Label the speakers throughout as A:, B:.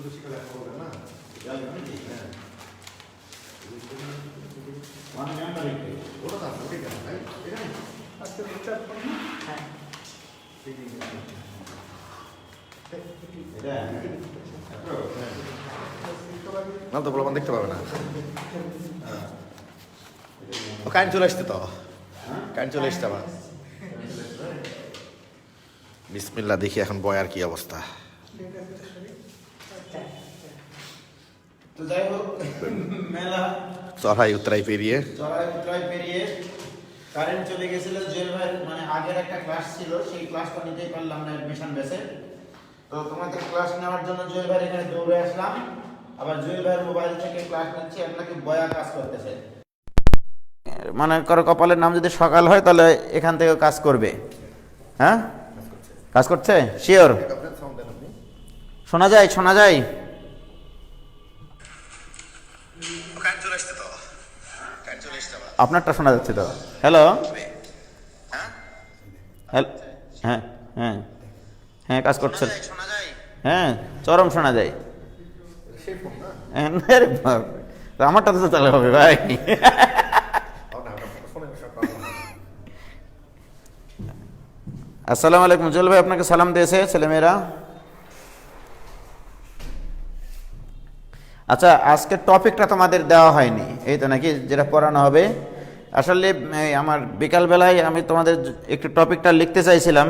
A: না তো বলবান দেখতে পাবে না। ও কারেন্ট চলে আসছে তো, কারেন্ট চলে আসছে আবার। বিসমিল্লাহ, দেখি এখন বয়ার কি অবস্থা।
B: তো যাই হোক, মেলা
A: চড়াই উতরাই পেরিয়ে
B: কারেন্ট চলে গেছিল। জুয়েল ভাইয়ের মানে আগের একটা ক্লাস ছিল, সেই ক্লাসটা নিতেই পারলাম না অ্যাডমিশন বেসে। তো তোমাদের ক্লাস নেওয়ার জন্য জুয়েল ভাইয়ের এখানে দৌড়ে আসলাম। আবার জুয়েল ভাইয়ের মোবাইল থেকে ক্লাস নিচ্ছি, আপনাকে বয়া কাজ করতেছে। মনে করো কপালের নাম যদি সকাল হয় তাহলে এখান থেকে কাজ করবে। হ্যাঁ, কাজ করছে শিওর? শোনা যায়, শোনা যায়। আপনারটা শোনা যাচ্ছে তো? হ্যালো, হ্যাঁ হ্যাঁ হ্যাঁ, কাজ করছে। হ্যাঁ, চরম শোনা যায়। আমারটা তো তাহলে হবে ভাই। আসসালামু আলাইকুম। জুয়েল ভাই আপনাকে সালাম দিয়েছে ছেলেমেয়েরা। আচ্ছা, আজকের টপিকটা তোমাদের দেওয়া হয়নি, এই তো নাকি, যেটা পড়ানো হবে। আসলে আমার বিকালবেলায় আমি তোমাদের একটু টপিকটা লিখতে চাইছিলাম,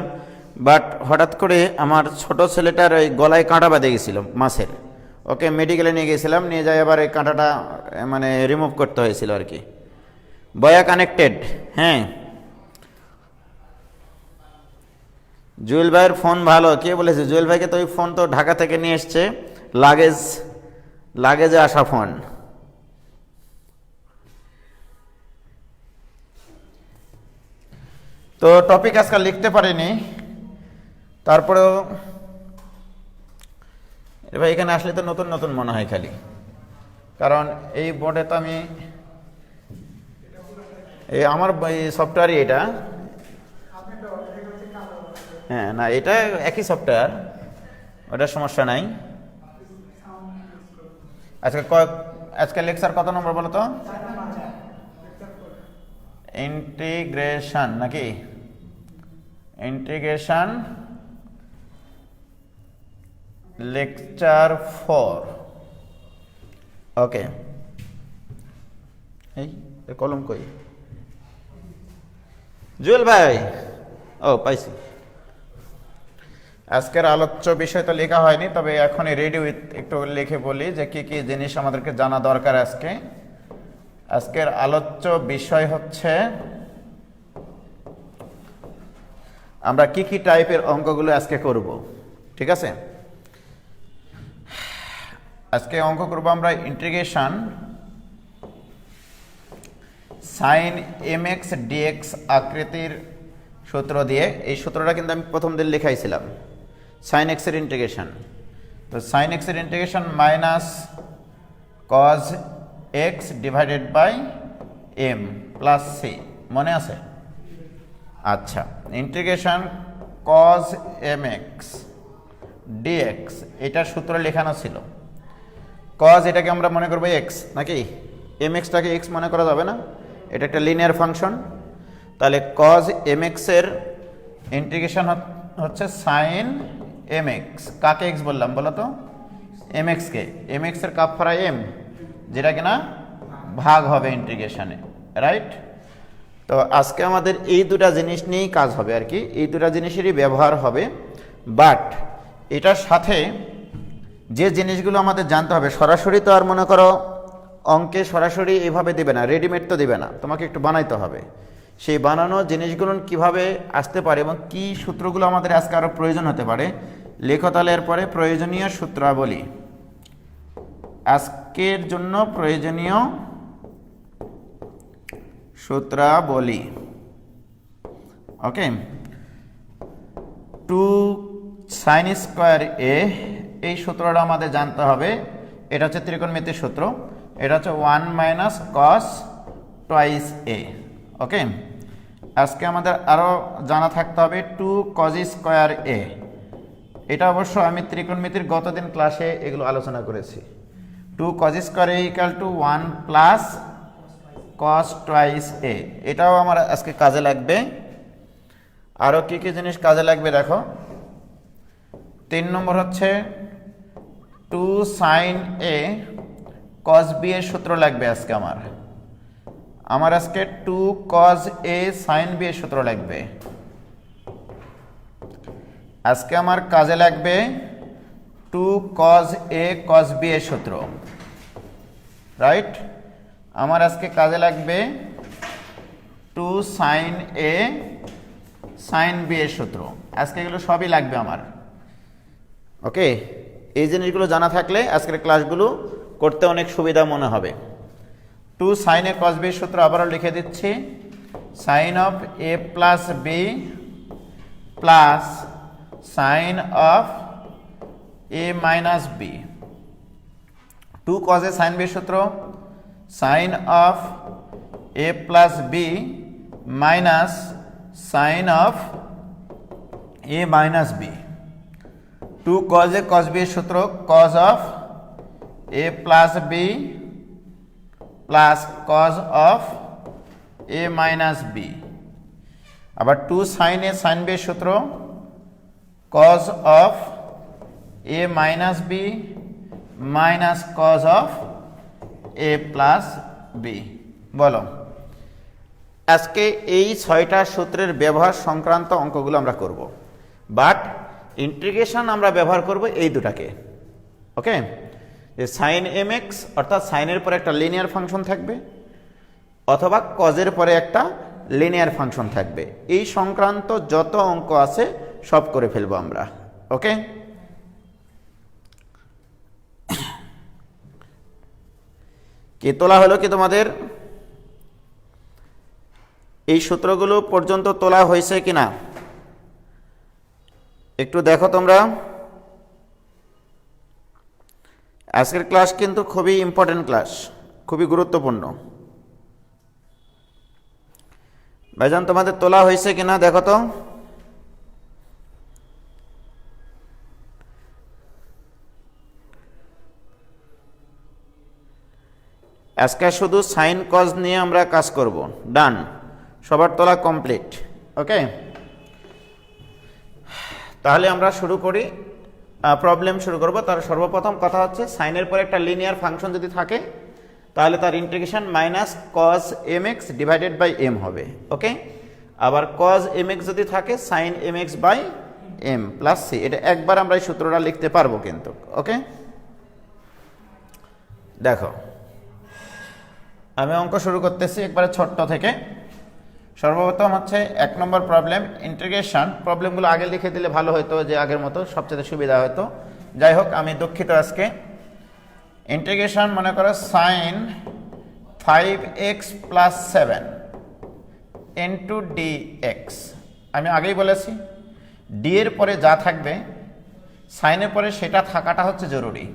B: বাট হঠাৎ করে আমার ছোট ছেলেটার ওই গলায় কাঁটা বাঁধে গেছিল মাছের। ওকে মেডিকেলে নিয়ে গেছিলাম, নিয়ে যাই আবার এই কাঁটাটা মানে রিমুভ করতে হয়েছিল আর কি। বয়া কানেক্টেড। হ্যাঁ, জুয়েল ভাইয়ের ফোন ভালো। কে বলেছে? জুয়েল ভাইকে তো ওই ফোন তো ঢাকা থেকে নিয়ে এসছে, লাগেজে আসা ফোন। তো টপিক আজকাল লিখতে পারিনি, তারপরেও ভাই এখানে আসলে তো নতুন নতুন মনে হয় খালি, কারণ এই বোর্ডে তো আমি এই আমার সফটওয়্যারই এটা। হ্যাঁ, না এটা একই সফটওয়্যার, ওটার সমস্যা নাই। আজকে লেকচার কত নম্বর বলো তো? ইন্টিগ্রেশন নাকি? Integration lecture 4। ওকে, এই কলম কই? জুয়েল ভাই, ও পাইছি। আজকের আলোচ্য বিষয় তো লেখা হয়নি, তবে এখনই রেডি উইথ একটু লিখে বলি যে কি কি জিনিস আমাদেরকে জানা দরকার আজকে। আজকের আলোচ্য বিষয় হচ্ছে আমরা কি কি টাইপের অঙ্কগুলো আজকে করব। ঠিক আছে, আজকে অঙ্ক করব আমরা ইন্টিগ্রেশন সাইন mx dx আকৃতির সূত্র দিয়ে। এই সূত্রটা কিন্তু আমি প্রথম দিন লেখাইছিলাম, সাইন এক্স এর ইন্টিগ্রেশন। তো সাইন এক্স এর integration minus cos X divided by M plus C, মনে আছে? আচ্ছা, integration cos M X DX, এটার সূত্র লেখানো ছিল। কজ এটাকে আমরা মনে করবো এক্স নাকি? এম এক্সটাকে এক্স মনে করা যাবে না, এটা একটা লিনিয়ার ফাংশন। তাহলে কজ এম এক্স এর ইন্টিগ্রেশন হচ্ছে সাইন এম এক্স। কাকে এক্স বললাম বলো তো? এম এক্সকে। এম এক্স এর কাপ ফরা এম, যেটা কিনা ভাগ হবে ইন্টিগ্রেশনে, রাইট? তো আজকে আমাদের এই দুটা জিনিস নিয়েই কাজ হবে আর কি, এই দুটা জিনিসেরই ব্যবহার হবে। বাট এটার সাথে যে জিনিসগুলো আমাদের জানতে হবে, সরাসরি তো আর মনে করো অঙ্কে সরাসরি এভাবে দেবে না, রেডিমেড তো দেবে না, তোমাকে একটু বানাইতে হবে। সেই বানানো জিনিসগুলো কিভাবে আসতে পারে এবং কি সূত্রগুলো আমাদের আজকে আরও প্রয়োজন হতে পারে, লেখো তাহলে এরপরে প্রয়োজনীয় সূত্রাবলী। আজকের জন্য প্রয়োজনীয় সূত্রাবলী। ওকে, 2 sin স্কয়ার এ, এই সূত্রটা আমাদের জানতে হবে। এটা হচ্ছে ত্রিকোণমিতির সূত্র, এটা হচ্ছে 1 মাইনাস কস টুয়াইস এ। ওকে, আজকে আমাদের আরও জানা থাকতে হবে 2 কজ স্কয়ার এ। এটা অবশ্য আমি ত্রিকোণমিতির গতদিন ক্লাসে এগুলো আলোচনা করেছি। 2 cos square a equal to 1 plus cos twice a, এটাও আমার আজকে কাজে লাগবে। আরও কী কী জিনিস কাজে লাগবে দেখো। 3 নম্বর হচ্ছে 2 sin a cos b এর সূত্র লাগবে আজকে আমার আজকে 2 cos a sin b এর সূত্র লাগবে। আজকে আমার কাজে লাগবে 2 cos a cos b এর সূত্র, রাইট। আমার আজকে কাজে লাগবে 2 sin a sin b এর সূত্র। আজকে এগুলো সবই লাগবে আমার। ওকে, এই জিনিসগুলো জানা থাকলে আজকের ক্লাসগুলো করতে অনেক সুবিধা মনে হবে। 2 sin a cos b এর সূত্র আবারও লিখে দিচ্ছি, sin of a plus b plus sin of a minus b। 2 cos a sin b এর সূত্র sin of a plus b minus sin of a minus b। 2 cos a cos b এর সূত্র cos of a plus b plus cos of a minus b। আবার 2 sin a sin b এর সূত্র cos of a minus b minus cos of a plus b। বলো, আজকে এই 6টা সূত্রের ব্যবহার সংক্রান্ত অঙ্কগুলো আমরা করব, বাট ইন্টিগ্রেশন আমরা ব্যবহার করব এই দুটাকে। ওকে, যে সাইন এম এক্স অর্থাৎ সাইনের পরে একটা লিনিয়ার ফাংশন থাকবে অথবা কজের পরে একটা লিনিয়ার ফাংশন থাকবে, এই সংক্রান্ত যত অঙ্ক আছে সব করে ফেলবো আমরা। ওকে, কি তোলা হলো কি তোমাদের? এই সূত্রগুলো পর্যন্ত তোলা হয়েছে কিনা একটু দেখো তোমরা। আজকের ক্লাস কিন্তু খুবই ইম্পর্টেন্ট ক্লাস, খুবই গুরুত্বপূর্ণ। ভাইজান তোমাদের তোলা হয়েছে কিনা দেখো তো। আজকে শুধু সাইন কজ নিয়ে আমরা কাজ করব। ডান, সবার তোলা কমপ্লিট। ওকে, তাহলে আমরা শুরু করি, প্রবলেম শুরু করব। তার সর্বপ্রথম কথা হচ্ছে সাইনের পরে একটা লিনিয়ার ফাংশন যদি থাকে তাহলে তার integration minus cos M X divided by M হবে। ওকে, আবার কজ এম এক্স যদি থাকে sine M X by M plus C. এটা একবার আমরা এই সূত্রটা লিখতে পারবো কিন্তু। ওকে, দেখো আমি অঙ্ক শুরু করতেছি একবারে ছোট্ট থেকে। সর্বপ্রথম হচ্ছে 1 নম্বর প্রবলেম, ইন্টিগ্রেশন। প্রবলেমগুলো আগে লিখে দিলে ভালো হতো, যে আগের মতো সবচেয়ে সুবিধা হতো। যাই হোক, আমি দুঃখিত আজকে। ইন্টিগ্রেশন মনে করো sign 5x plus 7 into dx। আমি আগেই বলেছি ডি এর পরে যা থাকবে সাইনের পরে সেটা থাকাটা হচ্ছে জরুরি,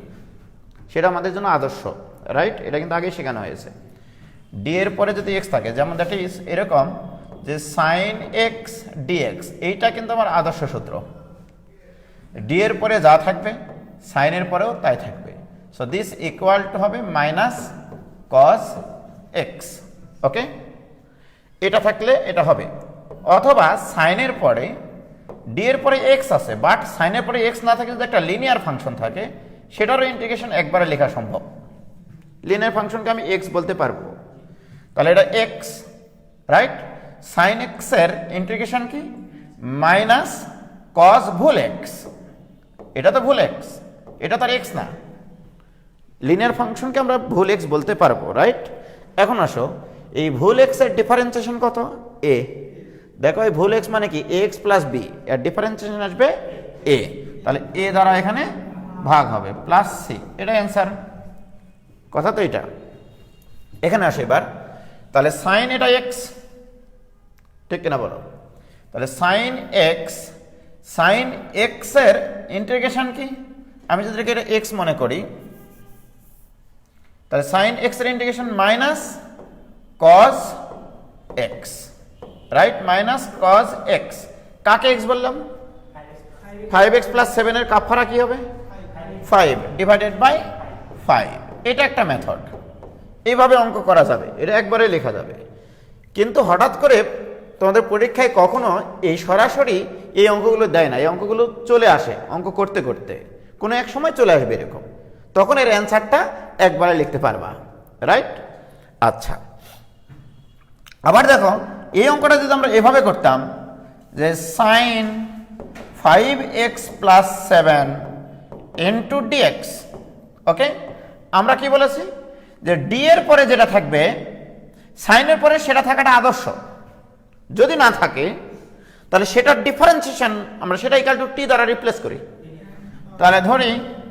B: সেটা আমাদের জন্য আদর্শ, রাইট। এটা কিন্তু আগেই শেখানো হয়েছে। ডি এর পরে যদি এক্স থাকে, যেমন দ্যাট ইজ এরকম যে সাইন এক্স ডিএক্স, এইটা কিন্তু আমার আদর্শ সূত্র। ডি এর পরে যা থাকবে সাইনের পরেও তাই থাকবে। সো দিস ইকুয়াল টু হবে মাইনাস কস এক্স। ওকে, এটা থাকলে এটা হবে। অথবা সাইনের পরে ডি এর পরে এক্স আছে, বাট সাইনের পরে এক্স না থাকে যদি একটা লিনিয়ার ফাংশন থাকে, সেটারও ইন্টিগ্রেশন একবারে লেখা সম্ভব। লিনিয়ার ফাংশনকে আমি এক্স বলতে পারবো, তাহলে এটা এক্স, রাইট। সাইন এক্স এর ইন্টিগ্রেশন কি? মাইনাস কস ভুল এক্স। এটা তো ভুল এক্স, এটা তো আর এক্স না। লিনিয়ার ফাংশনকে আমরা ভুল এক্স বলতে পারবো, রাইট। এখন আসো, এই ভুল এক্স এর ডিফারেন্সিয়েশন কত? এ। দেখো এই ভুল এক্স মানে কি? এক্স প্লাস বি, এর ডিফারেন্সিয়েশন আসবে এ। তাহলে এ দ্বারা এখানে ভাগ হবে প্লাস সি, এটা অ্যান্সার। কথা তো এটা। এখানে আসে এবার, তাহলে সাইন এটা এক্স, ঠিক কিনা বলো? তাহলে সাইন এক্স এর ইন্টিগ্রেশন কি? আমি যদি এটা এক্স মনে করি, তাহলে সাইন এক্স এর integration minus cos x, right. Minus cos x, কাকে এক্স বললাম? 5x প্লাস 7 এর কাফারা কি হবে 5 ডিভাইডেড বাই 5। এটা একটা মেথড, এইভাবে অঙ্ক করা যাবে, এটা একবারে লেখা যাবে। কিন্তু হঠাৎ করে তোমাদের পরীক্ষায় কখনো এই সরাসরি এই অঙ্কগুলো দেয় না, এই অঙ্কগুলো চলে আসে অঙ্ক করতে করতে, কোনো এক সময় চলে আসবে এরকম, তখন এর অ্যান্সারটা একবারে লিখতে পারবা, রাইট? আচ্ছা, আবার দেখো এই অঙ্কটা যদি আমরা এভাবে করতাম যে sine 5x plus 7 into DX, okay, আমরা কি বলেছি যে ডি এর পরে যেটা থাকবে সাইনের পরে সেটা থাকাটা আদর্শ, যদি না থাকে তাহলে সেটার ডিফারেন্সিয়েশন আমরা সেটা ইকুয়াল টু টি দ্বারা রিপ্লেস করি। তাহলে ধরি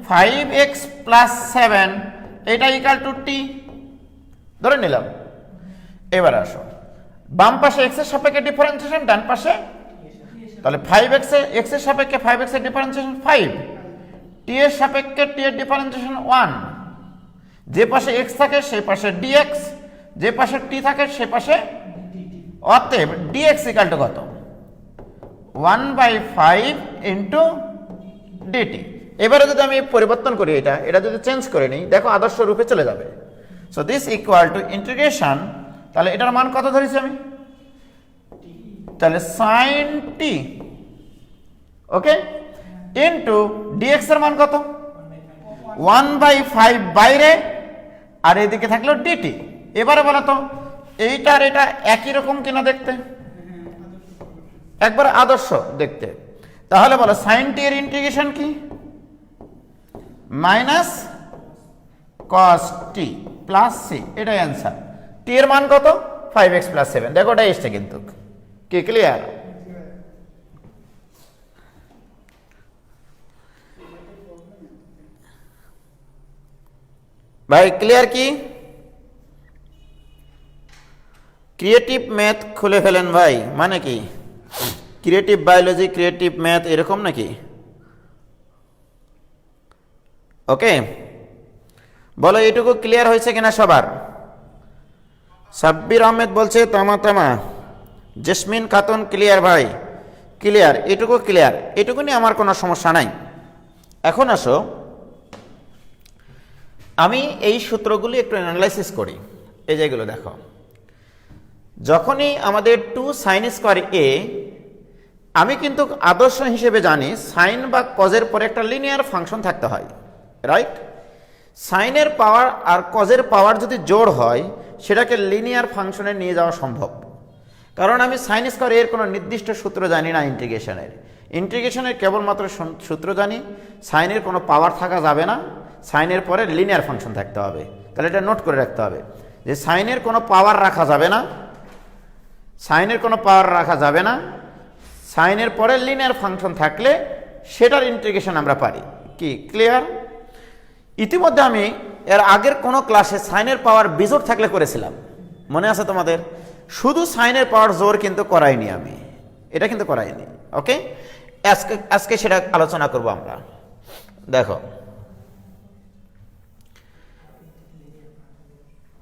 B: 5x প্লাস 7 এটা ইকুয়াল টু টি ধরে নিলাম। এবার আসো বাম পাশে x এর সাপেক্ষে ডিফারেন্সিয়েশন, ডান পাশে, তাহলে 5x এর x এর সাপেক্ষে 5x এর ডিফারেন্সিয়েশন 5, t এর সাপেক্ষে t এর ডিফারেন্সিয়েশন 1, যে পাশে x থাকে সেই পাশে dx, যে পাশে t থাকে সে পাশে, অতএব dx ইকুয়াল টু কত 1/5 ইন্টু dt। এবারে যদি আমি পরিবর্তন করি এটা যদি চেঞ্জ করে নিই, দেখো আদর্শ রূপে চলে যাবে। So this equal to integration, তাহলে এটার মান কত ধরেছি আমি, তাহলে sin t, ওকে, ইন্টু dx এর মান কত 1/5 বাইরে আর এদিকে থাকলো dt। এবারে বলো তো এইটার এটা একই রকম কিনা দেখতে, একবার আদর্শ দেখতে, তাহলে বলো sin t এর ইন্টিগ্রেশন কি minus cos t plus c, এটাই অ্যান্সার। t এর মান কত 5x প্লাস 7, দেখো ওটা এসছে কিন্তু, কি ক্লিয়ার? ভাই ক্লিয়ার? কি ক্রিয়েটিভ ম্যাথ খুলে ফেলেন ভাই, মানে কি ক্রিয়েটিভ বায়োলজি, ক্রিয়েটিভ ম্যাথ এরকম নাকি? ওকে, বলো এইটুকু ক্লিয়ার হয়েছে কিনা সবার? সাব্বির আহমেদ বলছে তামা তামা, জেসমিন খাতুন ক্লিয়ার ভাই, ক্লিয়ার, এটুকু ক্লিয়ার, এটুকু নিয়ে আমার কোনো সমস্যা নাই। এখন আসো আমি এই সূত্রগুলি একটু অ্যানালাইসিস করি। এই যেগুলো দেখো, যখনই আমাদের 2 sin স্কোয়ার a, আমি কিন্তু আদর্শ হিসেবে জানি সাইন বা কজের পরে একটা লিনিয়ার ফাংশন থাকতে হয়, রাইট? সাইনের পাওয়ার আর কজের পাওয়ার যদি জোড় হয় সেটাকে লিনিয়ার ফাংশনে নিয়ে যাওয়া সম্ভব, কারণ আমি সাইন স্কোয়ার এর কোনো নির্দিষ্ট সূত্র জানি না। ইন্টিগ্রেশনের কেবলমাত্র সূত্র জানি সাইনের কোনো পাওয়ার থাকা যাবে না, সাইনের পরে লিনিয়ার ফাংশন থাকতে হবে। তাহলে এটা নোট করে রাখতে হবে যে সাইনের কোনো পাওয়ার রাখা যাবে না, সাইনের কোনো পাওয়ার রাখা যাবে না, সাইনের পরে লিনিয়ার ফাংশন থাকলে সেটার ইন্টিগ্রেশন আমরা পারি। কি ক্লিয়ার? ইতিমধ্যে আমি এর আগের কোনো ক্লাসে সাইনের পাওয়ার বিজোড় থাকলে করেছিলাম, মনে আছে তোমাদের? শুধু সাইনের পাওয়ার জোর কিন্তু করাইনি আমি, এটা কিন্তু করাইনি। ওকে, আজকে সেটা আলোচনা করব আমরা। দেখো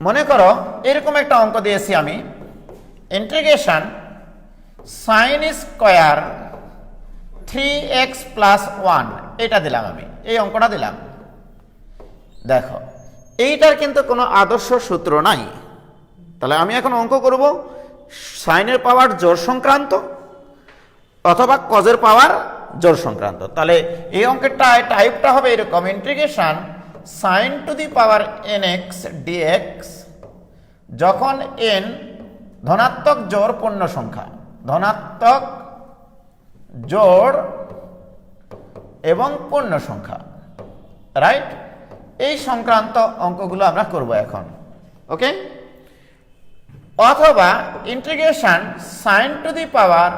B: মনে করো এরকম একটা অঙ্ক দিয়েছি আমি, integration sine square 3x plus 1, এটা দিলাম আমি, এই অঙ্কটা দিলাম। দেখো এইটার কিন্তু কোনো আদর্শ সূত্র নাই, তাহলে আমি এখন অঙ্ক করব সাইনের পাওয়ার জোড় সংক্রান্ত অথবা কজের পাওয়ার জোড় সংক্রান্ত। তাহলে এই অঙ্কের টাইপটা হবে এরকম, integration sine to the power nx dx যখন n ধনাত্মক জোড় পূর্ণ সংখ্যা, ধনাত্মক জোড় এবং পূর্ণ সংখ্যা, রাইট? এই সংক্রান্ত অঙ্কগুলো আমরা করব এখন। ওকে, অথবা integration sine to the power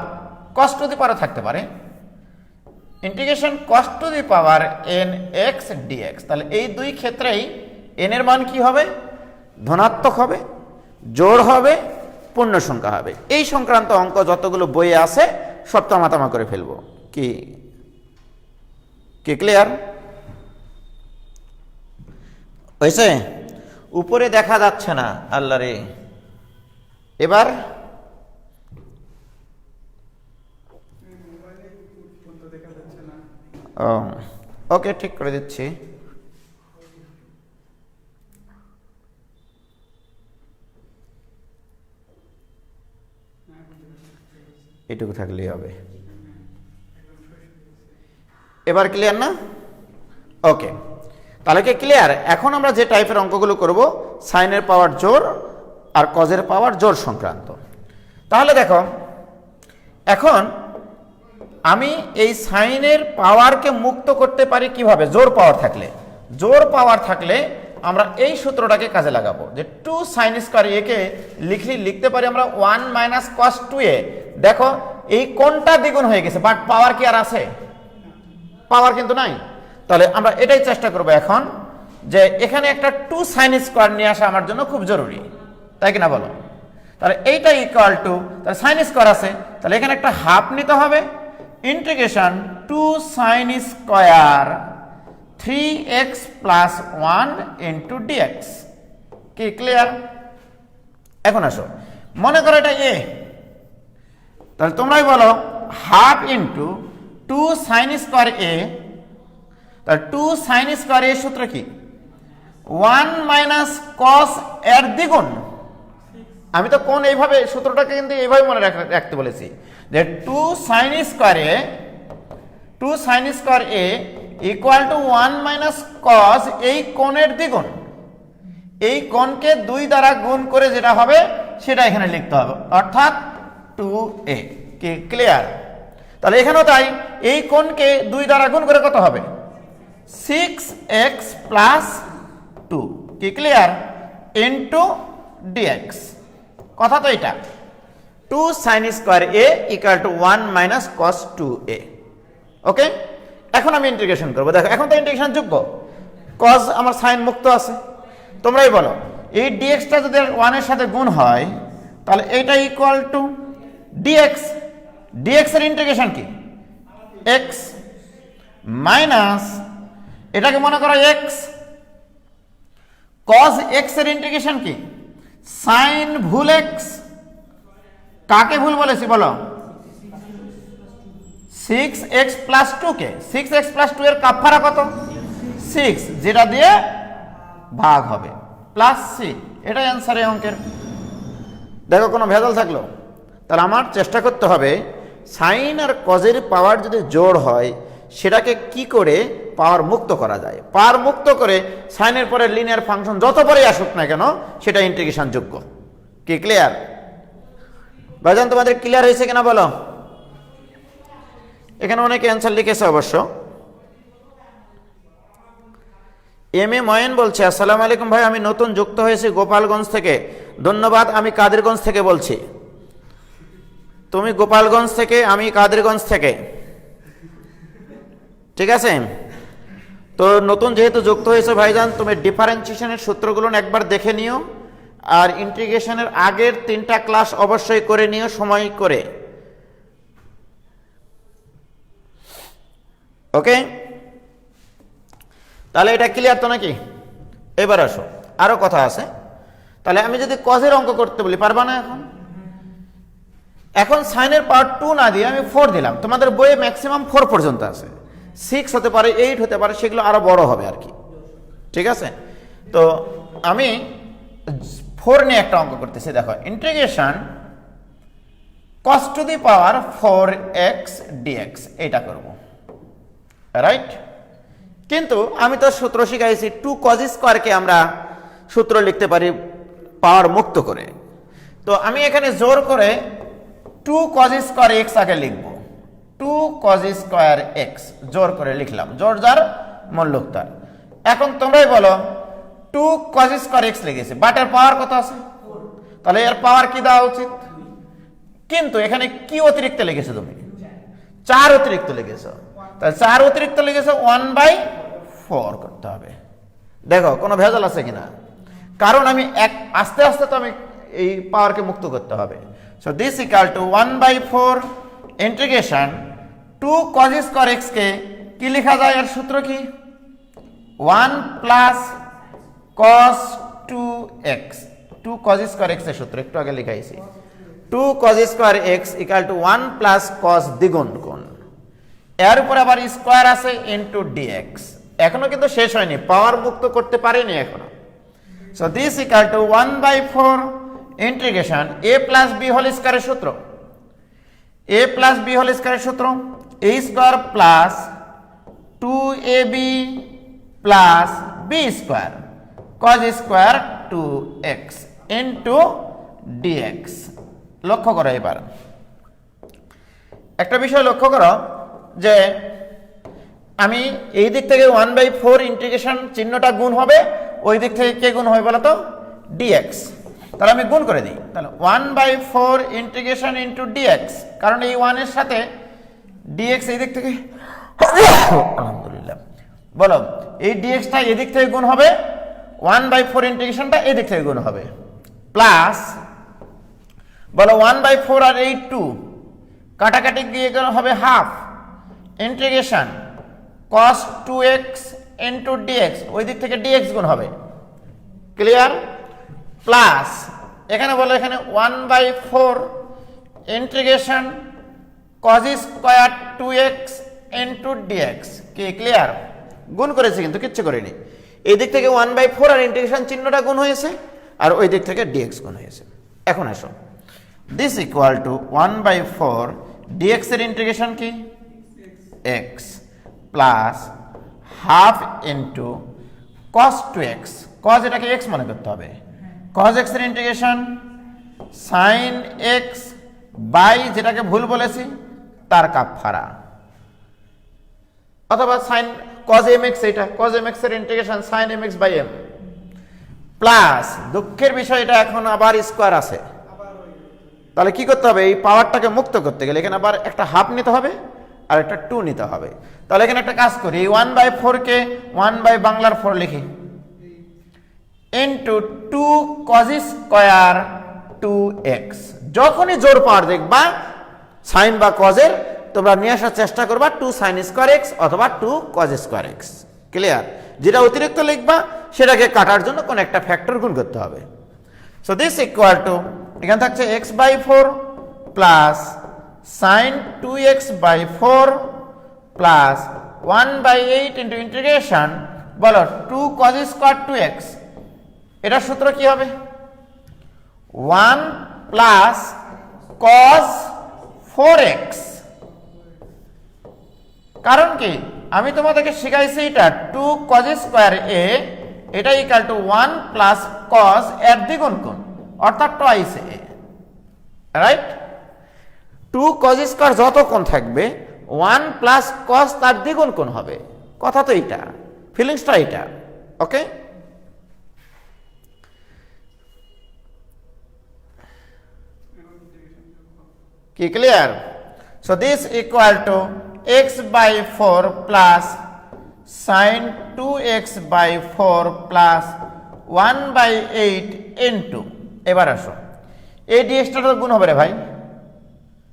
B: cos to the power থাকতে পারে, integration cos to the power nx dx। তাহলে এই দুই ক্ষেত্রেই n এর মান কি হবে? ধনাত্মক হবে, জোড় হবে, পূর্ণ সংখ্যা হবে। এই সংক্রান্ত অঙ্ক যতগুলো বইয়ে আছে সব তামাতামা করে ফেলবো। কি ক্লিয়ার হয়েছে? উপরে দেখা যাচ্ছে না, আল্লাহ রে। এবার ওকে, ঠিক করে দিচ্ছি। এটুকু থাকলেই হবে। এবার ক্লিয়ার না? ওকে, তাহলে কি ক্লিয়ার? এখন আমরা যে টাইপের অঙ্কগুলো করব সাইনের পাওয়ার জোর আর কজের পাওয়ার জোর সংক্রান্ত। তাহলে দেখো, এখন আমি এই সাইনের পাওয়ারকে মুক্ত করতে পারি কিভাবে? জোর পাওয়ার থাকলে। জোর পাওয়ার থাকলে আমরা এই সূত্রটাকে কাজে লাগাবো, যে 2 sin স্কয়ার a কে লিখতে পারি আমরা 1 মাইনাস cos 2a। দেখো এই কোণটা দ্বিগুণ হয়ে গেছে, বাট পাওয়ার কি আর আছে? পাওয়ার কিন্তু নাই। তাহলে আমরা এটাই চেষ্টা করব এখন, যে এখানে একটা 2 sin স্কয়ার নিয়ে আসা আমার জন্য খুব জরুরি, তাই কিনা বলো? তাহলে এইটা ইকুয়াল টু, তাহলে sin স্কয়ার আছে, তাহলে এখানে একটা হাফ নিতে হবে, integration 2 sin square 3x plus 1 into dx। কি ক্লিয়ার? এখন আসো, মনে করো এটা a, তাহলে তোমরাই বলো half into 2 sin square a। তাহলে 2 sin স্কয়ার a সূত্র কি? 1 মাইনাস cos এর দ্বিগুণ। আমি তো কোন এইভাবে সূত্রটাকে কিন্তু এইভাবে মনে রাখতে বলেছি, যে 2 sin square a equal to 1 minus cos এই কোণের দ্বিগুণ। এই কোণকে 2 দ্বারা গুণ করে যেটা হবে সেটা এখানে লিখতে হবে, অর্থাৎ 2a। কি ক্লিয়ার? তাহলে এখানেও তাই, এই কোণকে 2 দ্বারা গুণ করে কত হবে? 6x plus 2। কি ক্লিয়ার? Into dx। কথা তো এটা, 2 sin square a equal to 1 minus cos 2a। ওকে, এখন আমি ইন্টিগ্রেশন করবো। দেখো এখন তো ইন্টিগ্রেশন যোগ্য, cos আমার সাইন মুক্ত আছে। তোমরাই বলো, এই dxটা যদি 1 এর সাথে গুণ হয় তাহলে এটা ইকুয়াল টু dx। dx এর ইন্টিগ্রেশন কি? x মাইনাস এটাকে মনে করো x, cos x এর ইন্টিগ্রেশন কি? sin ভুল x। কাকে ভুল বলেছি বলো? 6x প্লাস 2 কে। 6x প্লাস 2 এর কাফারা কত? 6, যেটা দিয়ে ভাগ হবে, প্লাস c। এটাই অ্যান্সার এই অঙ্কের। দেখো কোনো ভেজাল থাকলো? তাহলে আমার চেষ্টা করতে হবে সাইন আর কজের পাওয়ার যদি জোর হয় সেটাকে কি করে পাওয়ার মুক্ত করা যায়। পাওয়ার মুক্ত করে সাইনের পরে লিনিয়ার ফাংশন যত পরেই আসুক না কেন সেটা ইন্টিগ্রেশন যোগ্য। কি ক্লিয়ার? ভাইজান তোমাদের ক্লিয়ার হয়েছে কিনা বলো? এখানে অনেকে অ্যান্সার লিখেছে অবশ্য। এম এ ময়েন বলছে, আসসালামু আলাইকুম ভাই, আমি নতুন যুক্ত হয়েছি গোপালগঞ্জ থেকে। ধন্যবাদ, আমি কাদেরগঞ্জ থেকে বলছি। তুমি গোপালগঞ্জ থেকে, আমি কাদেরগঞ্জ থেকে, ঠিক আছে? তো নতুন যেহেতু যুক্ত হয়েছে ভাইজান, তুমি ডিফারেন্সিয়েশনের সূত্রগুলো একবার দেখে নিও, আর ইন্টিগ্রেশনের আগের 3টা ক্লাস অবশ্যই করে নিও সময় করে। ওকে, তাহলে এটা ক্লিয়ার তো নাকি? এবার আসো, আরো কথা আছে। তাহলে আমি যদি কজের অঙ্ক করতে বলি, পারবা না? এখন সাইনের পাওয়ার 2 না দিয়ে আমি 4 দিলাম। তোমাদের বইয়ে ম্যাক্সিমাম 4 পর্যন্ত আছে, 6 হতে পারে, 8 হতে পারে, সেগুলো আরো বড় হবে আর কি, ঠিক আছে? তো আমি 4 নিয়ে একটা অঙ্ক করতেছি। দেখো, integration cos two the power 4x dx এটা করব, রাইট? কিন্তু আমি তো সূত্র শিখাইছি 2 cos স্কয়ারকে আমরা সূত্র লিখতে পারি পাওয়ার মুক্ত করে। তো আমি এখানে জোর করে 2 cos স্কয়ার x আগে লিখব। 2 cos স্কয়ার x জোর করে লিখলাম, জোর যার মূল্যক তার। এখন তোমরাই বলো 2 cos স্কয়ার x লিখেছি, বাট এর পাওয়ার কত আছে? তাহলে এর পাওয়ার কি দেওয়া উচিত? কিন্তু এখানে কি অতিরিক্ত লিখেছো তুমি? 4 অতিরিক্ত লিখেছো। তাহলে 4 অতিরিক্ত লিখেছো, 1/4 করতে হবে। দেখো কোনো ভেজাল আছে কিনা? কারণ আমি আস্তে আস্তে তো আমি এই পাওয়ারকে মুক্ত করতে হবে। So this equal to 1/4 integration 2 cos square x কে কি লেখা যায়? এর সূত্র কি? 1 plus cos 2x। 2 cos square x এর সূত্র একটু আগে লিখাইছি। 2 cos square x equal to 1 plus cos দ্বিগুণ কোণ এর উপরে আবার স্কোয়ার আছে ইন্টু ডিএক্স। এখনো কিন্তু শেষ হয়নি, পাওয়ার মুক্ত করতে পারিনি এখনো। So this equal to 1/4 integration a plus b whole স্কয়ারের সূত্র, a প্লাস b হোল স্কয়ারের সূত্র a square plus 2ab plus b square cos square 2x into dx। লক্ষ্য করো এবার একটা বিষয় লক্ষ্য করো যে আমি এই দিক থেকে 1/4 ইন্টিগ্রেশন চিহ্নটা গুণ হবে, ওই দিক থেকে কে গুণ হবে বলো তো? dx। তাহলে আমি গুণ করে দিই, তাহলে 1/4 ইন্টিগ্রেশন ইন্টু dx, কারণ এই 1 এর সাথে dx এই দিক থেকে আলহামদুলিল্লাহ বলো এই dxটা এই দিক থেকে গুণ হবে, 1/4 ইন্টিগ্রেশনটা এই দিক থেকে গুণ হবে, প্লাস বলো 1/4 আর এই 2 কাটাকাটি গিয়ে গেল হবে half integration cos 2x into dx, ওই দিক থেকে dx গুণ হবে, ক্লিয়ার? প্লাস এখানে বলো এখানে 1/4 integration cos square 2x into dx, কি ক্লিয়ার? গুণ করেছি কিন্তু কিচ্ছু করিনি, এই দিক থেকে 1/4 আর ইন্টিগ্রেশন চিহ্নটা গুণ হয়েছে, আর ওই দিক থেকে dx গুণ হয়েছে। এখন আসো দিস ইকুয়াল টু 1/4 dx এর ইন্টিগ্রেশন কি x plus half into cos 2x, cos এটাকে x মনে করতে হবে, cos x এর ইন্টিগ্রেশন sin x বাই যেটাকে ভুল বলেছি তার কাফারা, অথবা sin cos mx, এটা cos mx এর integration sin mx by m, plus দুঃখের বিষয় এটা এখন আবার স্কয়ার আছে, তাহলে কি করতে হবে? এই পাওয়ারটাকে মুক্ত করতে গেলে এখানে আবার একটা হাফ নিতে হবে আর একটা 2 নিতে হবে। তাহলে এখানে একটা কাজ করি, এই 1/4 কে 1/বাংলার 4 লিখি ইন্টু 2 cos স্কয়ার 2x। যখনই জোর পাওয়ার দেখবা সাইন বা কজের, তোমরা নিয়ে আসার চেষ্টা করবা 2 sin স্কয়ার x অথবা 2 cos স্কয়ার x, ক্লিয়ার? যেটা অতিরিক্ত লিখবা সেটাকে কাটার জন্য কোন একটা ফ্যাক্টর গুণ করতে হবে। সো দিস ইকুয়াল টু এখানে থাকছে x/4 plus sin 2x/4 plus 1/8 into integration বলো 2 cos স্কয়ার 2x, এটার সূত্র কি হবে? 1 প্লাস cos 4x। কারণ কি আমি তোমাদেরকে শিখাইছি এটা 2 cos স্কয়ার a, এটা ইকুয়াল টু 1 প্লাস cos এর দ্বিগুণ কোণ অর্থাৎ twice a, right? 2 cos square যত কোণ থাকবে 1 প্লাস cos তার দ্বিগুণ কোণ হবে, কথা তো এটা, ফিলিংসটা এটা, ওকে? কি clear? So this equal two x/4 plus sin 2x/4 plus 1/8 into, এবার আসো এই dx-টা তো গুণ হবে রে ভাই,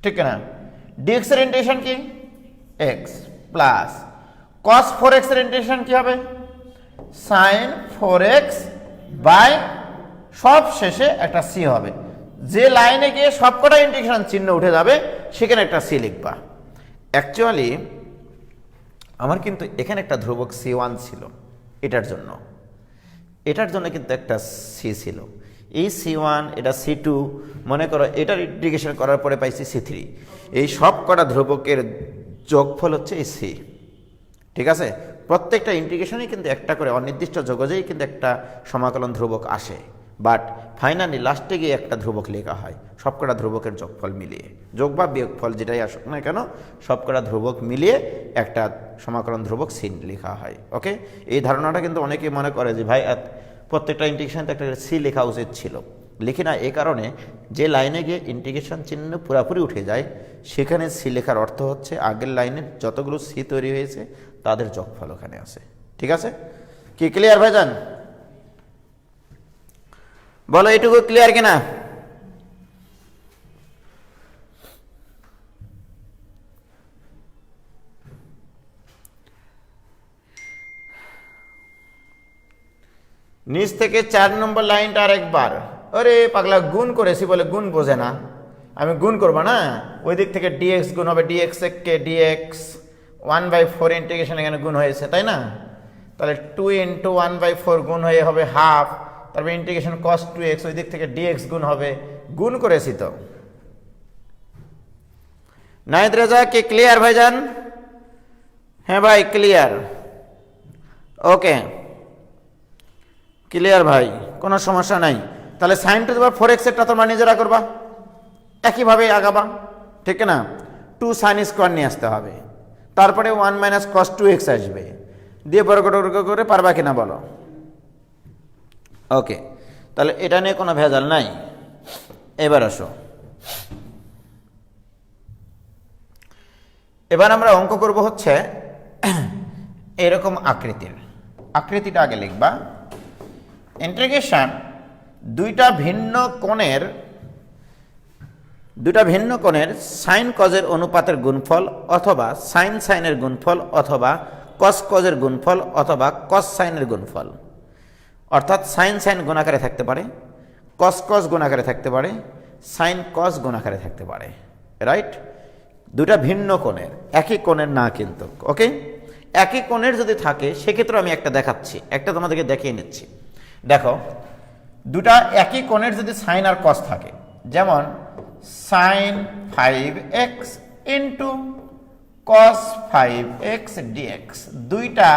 B: ঠিক না? dx এর ইন্টিগ্রেশন কি x প্লাস cos 4x এর ইন্টিগ্রেশন কি হবে? sin 4x বাই সব শেষে একটা c হবে, যে লাইনে গিয়ে সবকটা ইন্টিগ্রেশন চিহ্ন উঠে যাবে সেখানে একটা c লিখবা। অ্যাকচুয়ালি আমার কিন্তু এখানে একটা ধ্রুবক c1 ছিল, এটার জন্য কিন্তু একটা c ছিল, এই c1 এটা c2, মনে করো এটার ইন্টিগ্রেশন করার পরে পাইছি c3, এই সব কটা ধ্রুবকের যোগফল হচ্ছে এই c, ঠিক আছে? প্রত্যেকটা ইন্টিগ্রেশনই কিন্তু একটা করে অনির্দিষ্ট যোগজেই কিন্তু একটা সমাকলন ধ্রুবক আসে, বাট ফাইনালি লাস্টে গিয়ে একটা ধ্রুবক লেখা হয় সবকটা ধ্রুবকের যোগফল মিলিয়ে, যোগ বা বিয়োগফল যেটাই আসুক না কেন সবকটা ধ্রুবক মিলিয়ে একটা সমাকলন ধ্রুবক সি লেখা হয়, ওকে? এই ধারণাটা কিন্তু অনেকেই মনে করে যে ভাই প্রত্যেকটা ইন্টিগ্রেশনে একটা সি লেখা উচিত ছিল, লিখি না এই কারণে যে লাইনে গিয়ে ইন্টিগ্রেশন চিহ্ন পুরাপুরি উঠে যায় সেখানে সি লেখার অর্থ হচ্ছে আগের লাইনের যতগুলো সি তৈরি হয়েছে তাদের যোগফল ওখানে আছে, ঠিক আছে? কি ক্লিয়ার ভাইজান? বলো এটুকু ক্লিয়ার কিনা? নিচ থেকে 4 নম্বর লাইনটা আরেকবার, আরে পাগলা গুণ করেছি বলে গুণ বোঝে না, আমি গুণ করবো না, ওই দিক থেকে dx গুণ হবে dx কে dx 1/4 ইন্টিগ্রেশন এখানে গুণ হয়েছে, তাই না? তাহলে 2 ইন্টু 1/4 গুণ হয়ে হবে হাফ, তারপরে ইন্টিগ্রেশন cos 2x, ওই দিক থেকে dx গুণ হবে, গুণ করেছি তো। নাহিদ রেজা কি ক্লিয়ার ভাইজান? হ্যাঁ ভাই ক্লিয়ার, ওকে ক্লিয়ার ভাই, কোনো সমস্যা নাই। তাহলে sin two the power 4x এরটা তোমরা নিজেরা করবা, একইভাবে আগাবা, ঠিক না? 2 sin স্কোয়ার নিয়ে আসতে হবে, তারপরে 1 মাইনাস cos 2x আসবে, দিয়ে বর্গ করে পারবা কিনা বলো? ওকে, তাহলে এটা নিয়ে কোনো ভেজাল নাই। এবার আসো, এবার আমরা অঙ্ক করব হচ্ছে এরকম আকৃতিটা আগে লিখবা। ইন্টিগ্রেশন দুইটা ভিন্ন কোণের সাইন কজের অনুপাতের গুণফল অথবা সাইনের গুণফল অথবা কজের গুণফল অথবা কস সাইনের গুণফল, অর্থাৎ সাইন গুণাকারে থাকতে পারে, কস গুণাকারে থাকতে পারে, সাইন কস গুণাকারে থাকতে পারে, রাইট? দুটা ভিন্ন কোণের, একই কোণের না কিন্তু, ওকে? একই কোণের যদি থাকে সেক্ষেত্রে আমি একটা দেখাচ্ছি, একটা তোমাদেরকে দেখিয়ে নিচ্ছি। দেখো, দুটা একই কোণের যদি সাইন আর কস থাকে, যেমন sign 5x into cos 5x dx, দুইটা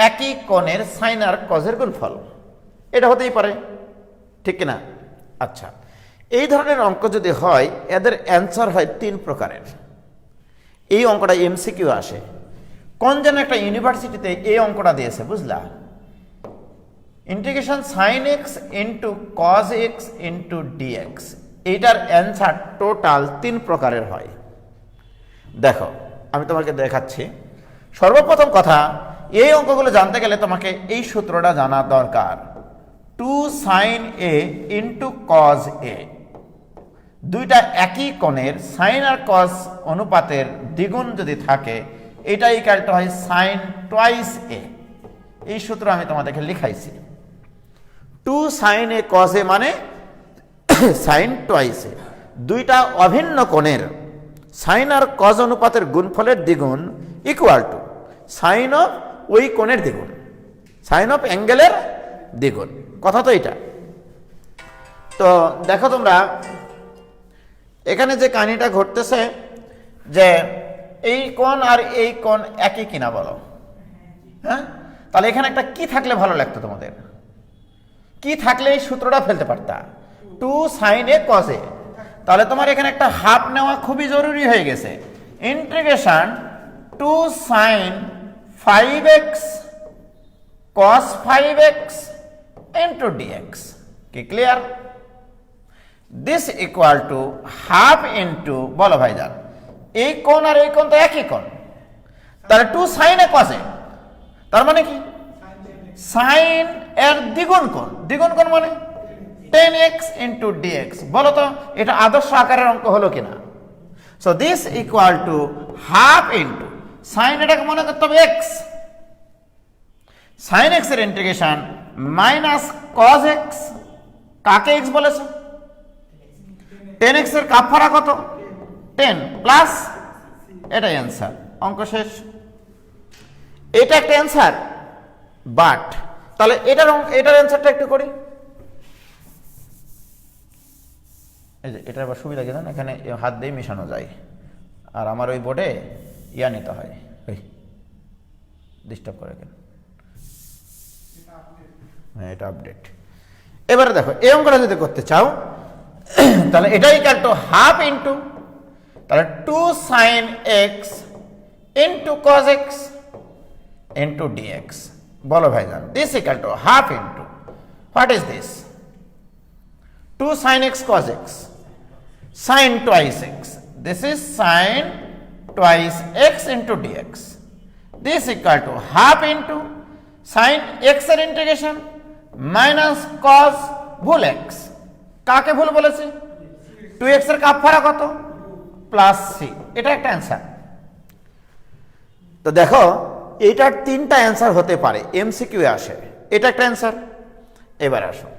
B: একই কোণের সাইন আর কসের গুণফল, এটা হতেই পারে, ঠিক কিনা? আচ্ছা, এই ধরনের অঙ্ক যদি হয় এদের অ্যান্সার হয় 3 প্রকারের। এই অঙ্কটা এমসিকিউ আসে, কোন যেন একটা ইউনিভার্সিটিতে এই অঙ্কটা দিয়েছে, বুঝলা? Integration sine x into cos X into DX, এইটার অ্যান্সার টোটাল 3 প্রকারের হয়। দেখো আমি তোমাকে দেখাচ্ছি। সর্বপ্রথম কথা, এই অঙ্কগুলো জানতে গেলে তোমাকে এই সূত্রটা জানা দরকার, 2 sin a ইন্টু কস এ, দুইটা একই কোণের সাইন আর কস অনুপাতের দ্বিগুণ যদি থাকে, এটা ইকুয়াল টু হয় সাইন টুয়াইস এ। এই সূত্র আমি তোমাদেরকে লিখাইছি, 2 sin a cos a মানে সাইন টুয়াইস এ, দুইটা অভিন্ন কোণের সাইন আর কস অনুপাতের গুণফলের দ্বিগুণ ইকুয়াল টু সাইন অফ ওই কোণের দ্বিগুণ, সাইন অফ অ্যাঙ্গেলের দ্বিগুণ, কথা তো এটা। তো দেখো তোমরা এখানে যে কাহিনীটা ঘটতেছে, যে এই কোণ আর এই কোণ একই কিনা বলো? হ্যাঁ, তাহলে এখানে একটা কি থাকলে ভালো লাগতো তোমাদের? কি থাকলে এই সূত্রটা ফেলতে পারতা? 2 sin a cos a, তাহলে তোমার এখানে একটা হাফ নেওয়া খুবই জরুরি হয়ে গেছে। Integration 2 sin 5x cos 5x into dx, কি clear? This equal to half into, বলো ভাইজান, এই কোণ আর এই কোণ তো একই কোণ, তাহলে 2 sin a cos a, তার মানে কি? সাইন এর দ্বিগুণ কোণ মানে 10x into dx। বলো তো এটা আদর্শ আকারের অঙ্ক হলো কিনা? So this equal to half into sign, এটাকে মনে করতে হবে x, সাইন x এর ইন্টিগ্রেশন মাইনাস cos x, কাকে x বলেছে? 10x এর কাফারা কত? 10 প্লাস, এটাই অ্যান্সার, অঙ্ক শেষ। এটা একটা অ্যান্সার, বাট তাহলে এটার অ্যান্সারটা একটু করি। এই যে এটা আবার সুবিধা কি জানো, এখানে হাত দিয়ে মেশানো যায়, আর আমার ওই বোর্ডে ইয়া নিতে হয়, ওই ডিস্টার্ব করে কেন? হ্যাঁ, এটা আপডেট। এবারে দেখো, এই অঙ্কটা যদি করতে চাও তাহলে এটাই ইকুয়াল টু হাফ ইন্টু, তাহলে 2 sin x into cos x into dx, বলো ভাইজান, this equal to half into, what is this? 2 sin x cos x, sin twice x, this is sin twice x into dx, this equal to half into sin x এর integration minus cos ভুল x, কাকে ভুল বলেছি? 2x এর কাফারা কত? Plus c, এটা একটা অ্যান্সার। তো দেখো এইটার 3টা অ্যান্সার হতে পারে, এমসিকিউ আসে, এটা একটা অ্যান্সার। এবার আসো,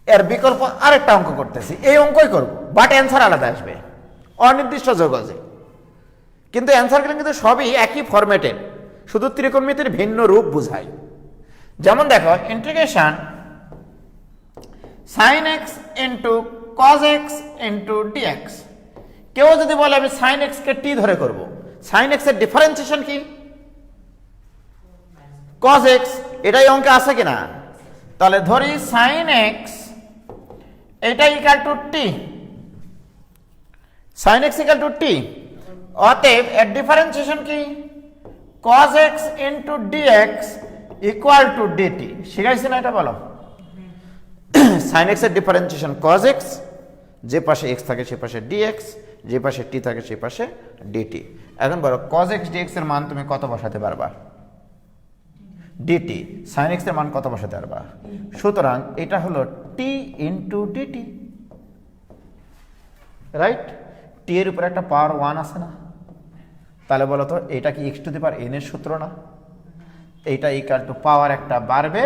B: এর বিকল্প আরেকটা অঙ্ক করতেছি, এই অঙ্কই করব, বাট অ্যান্সার আলাদা আসবে, অনির্দিষ্ট যোগজে। কিন্তু অ্যান্সারগুলো কিন্তু সবই একই ফরম্যাটের, শুধু ত্রিকোণমিতির ভিন্ন রূপ বোঝায়। যেমন দেখো integration sin x into cos x into dx। কেউ যদি বলে আমি sin x কে t ধরে করব, sin x এর ডিফারেন্সিয়েশন কি? cos x। এটাই অঙ্কে আছে কিনা? তাহলে ধরি sin x এটা equal two t, sin x equal to t, অতএব এর ডিফারেন্সিয়েশন কি? cos x into dx equal to dt। শিখাইছি না এটা? বলো। sin x এর ডিফারেন্সিয়েশন cos x, যে পাশে x থাকে সে পাশে dx, যে পাশে t থাকে সে পাশে dt। এখন বলো cos x dx এর মান তুমি কত বসাতে পারবা? dt। sin x এর মান কত বসাতে পারবা? সুতরাং এটা হলো t into dt, right? t এর উপর একটা পাওয়ার 1 আছে না? তাহলে বলো তো এটা কি x two the power n এর সূত্র না? এইটা ইকুয়াল টু পাওয়ার একটা বাড়বে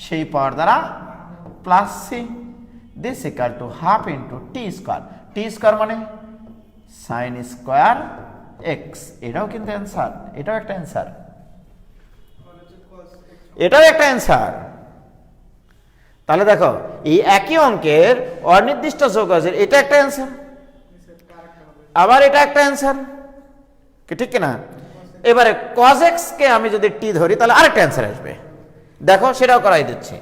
B: সেই পাওয়ার দ্বারা plus C, this equal to half into T square. T square মানে সাইন স্কোয়ার এক্স। এটাও কিন্তু অ্যান্সার, এটাও একটা অ্যান্সার, এটাও একটা অ্যান্সার। তাহলে দেখো এই একই অঙ্কের অনির্দিষ্ট যোগজের এটা একটা অ্যান্সার, আবার এটা একটা অ্যান্সার, ঠিক কিনা? এবারে cos x কে আমি যদি t ধরি তাহলে আরেকটা অ্যান্সার আসবে। দেখো সেটাও করাই দিচ্ছি।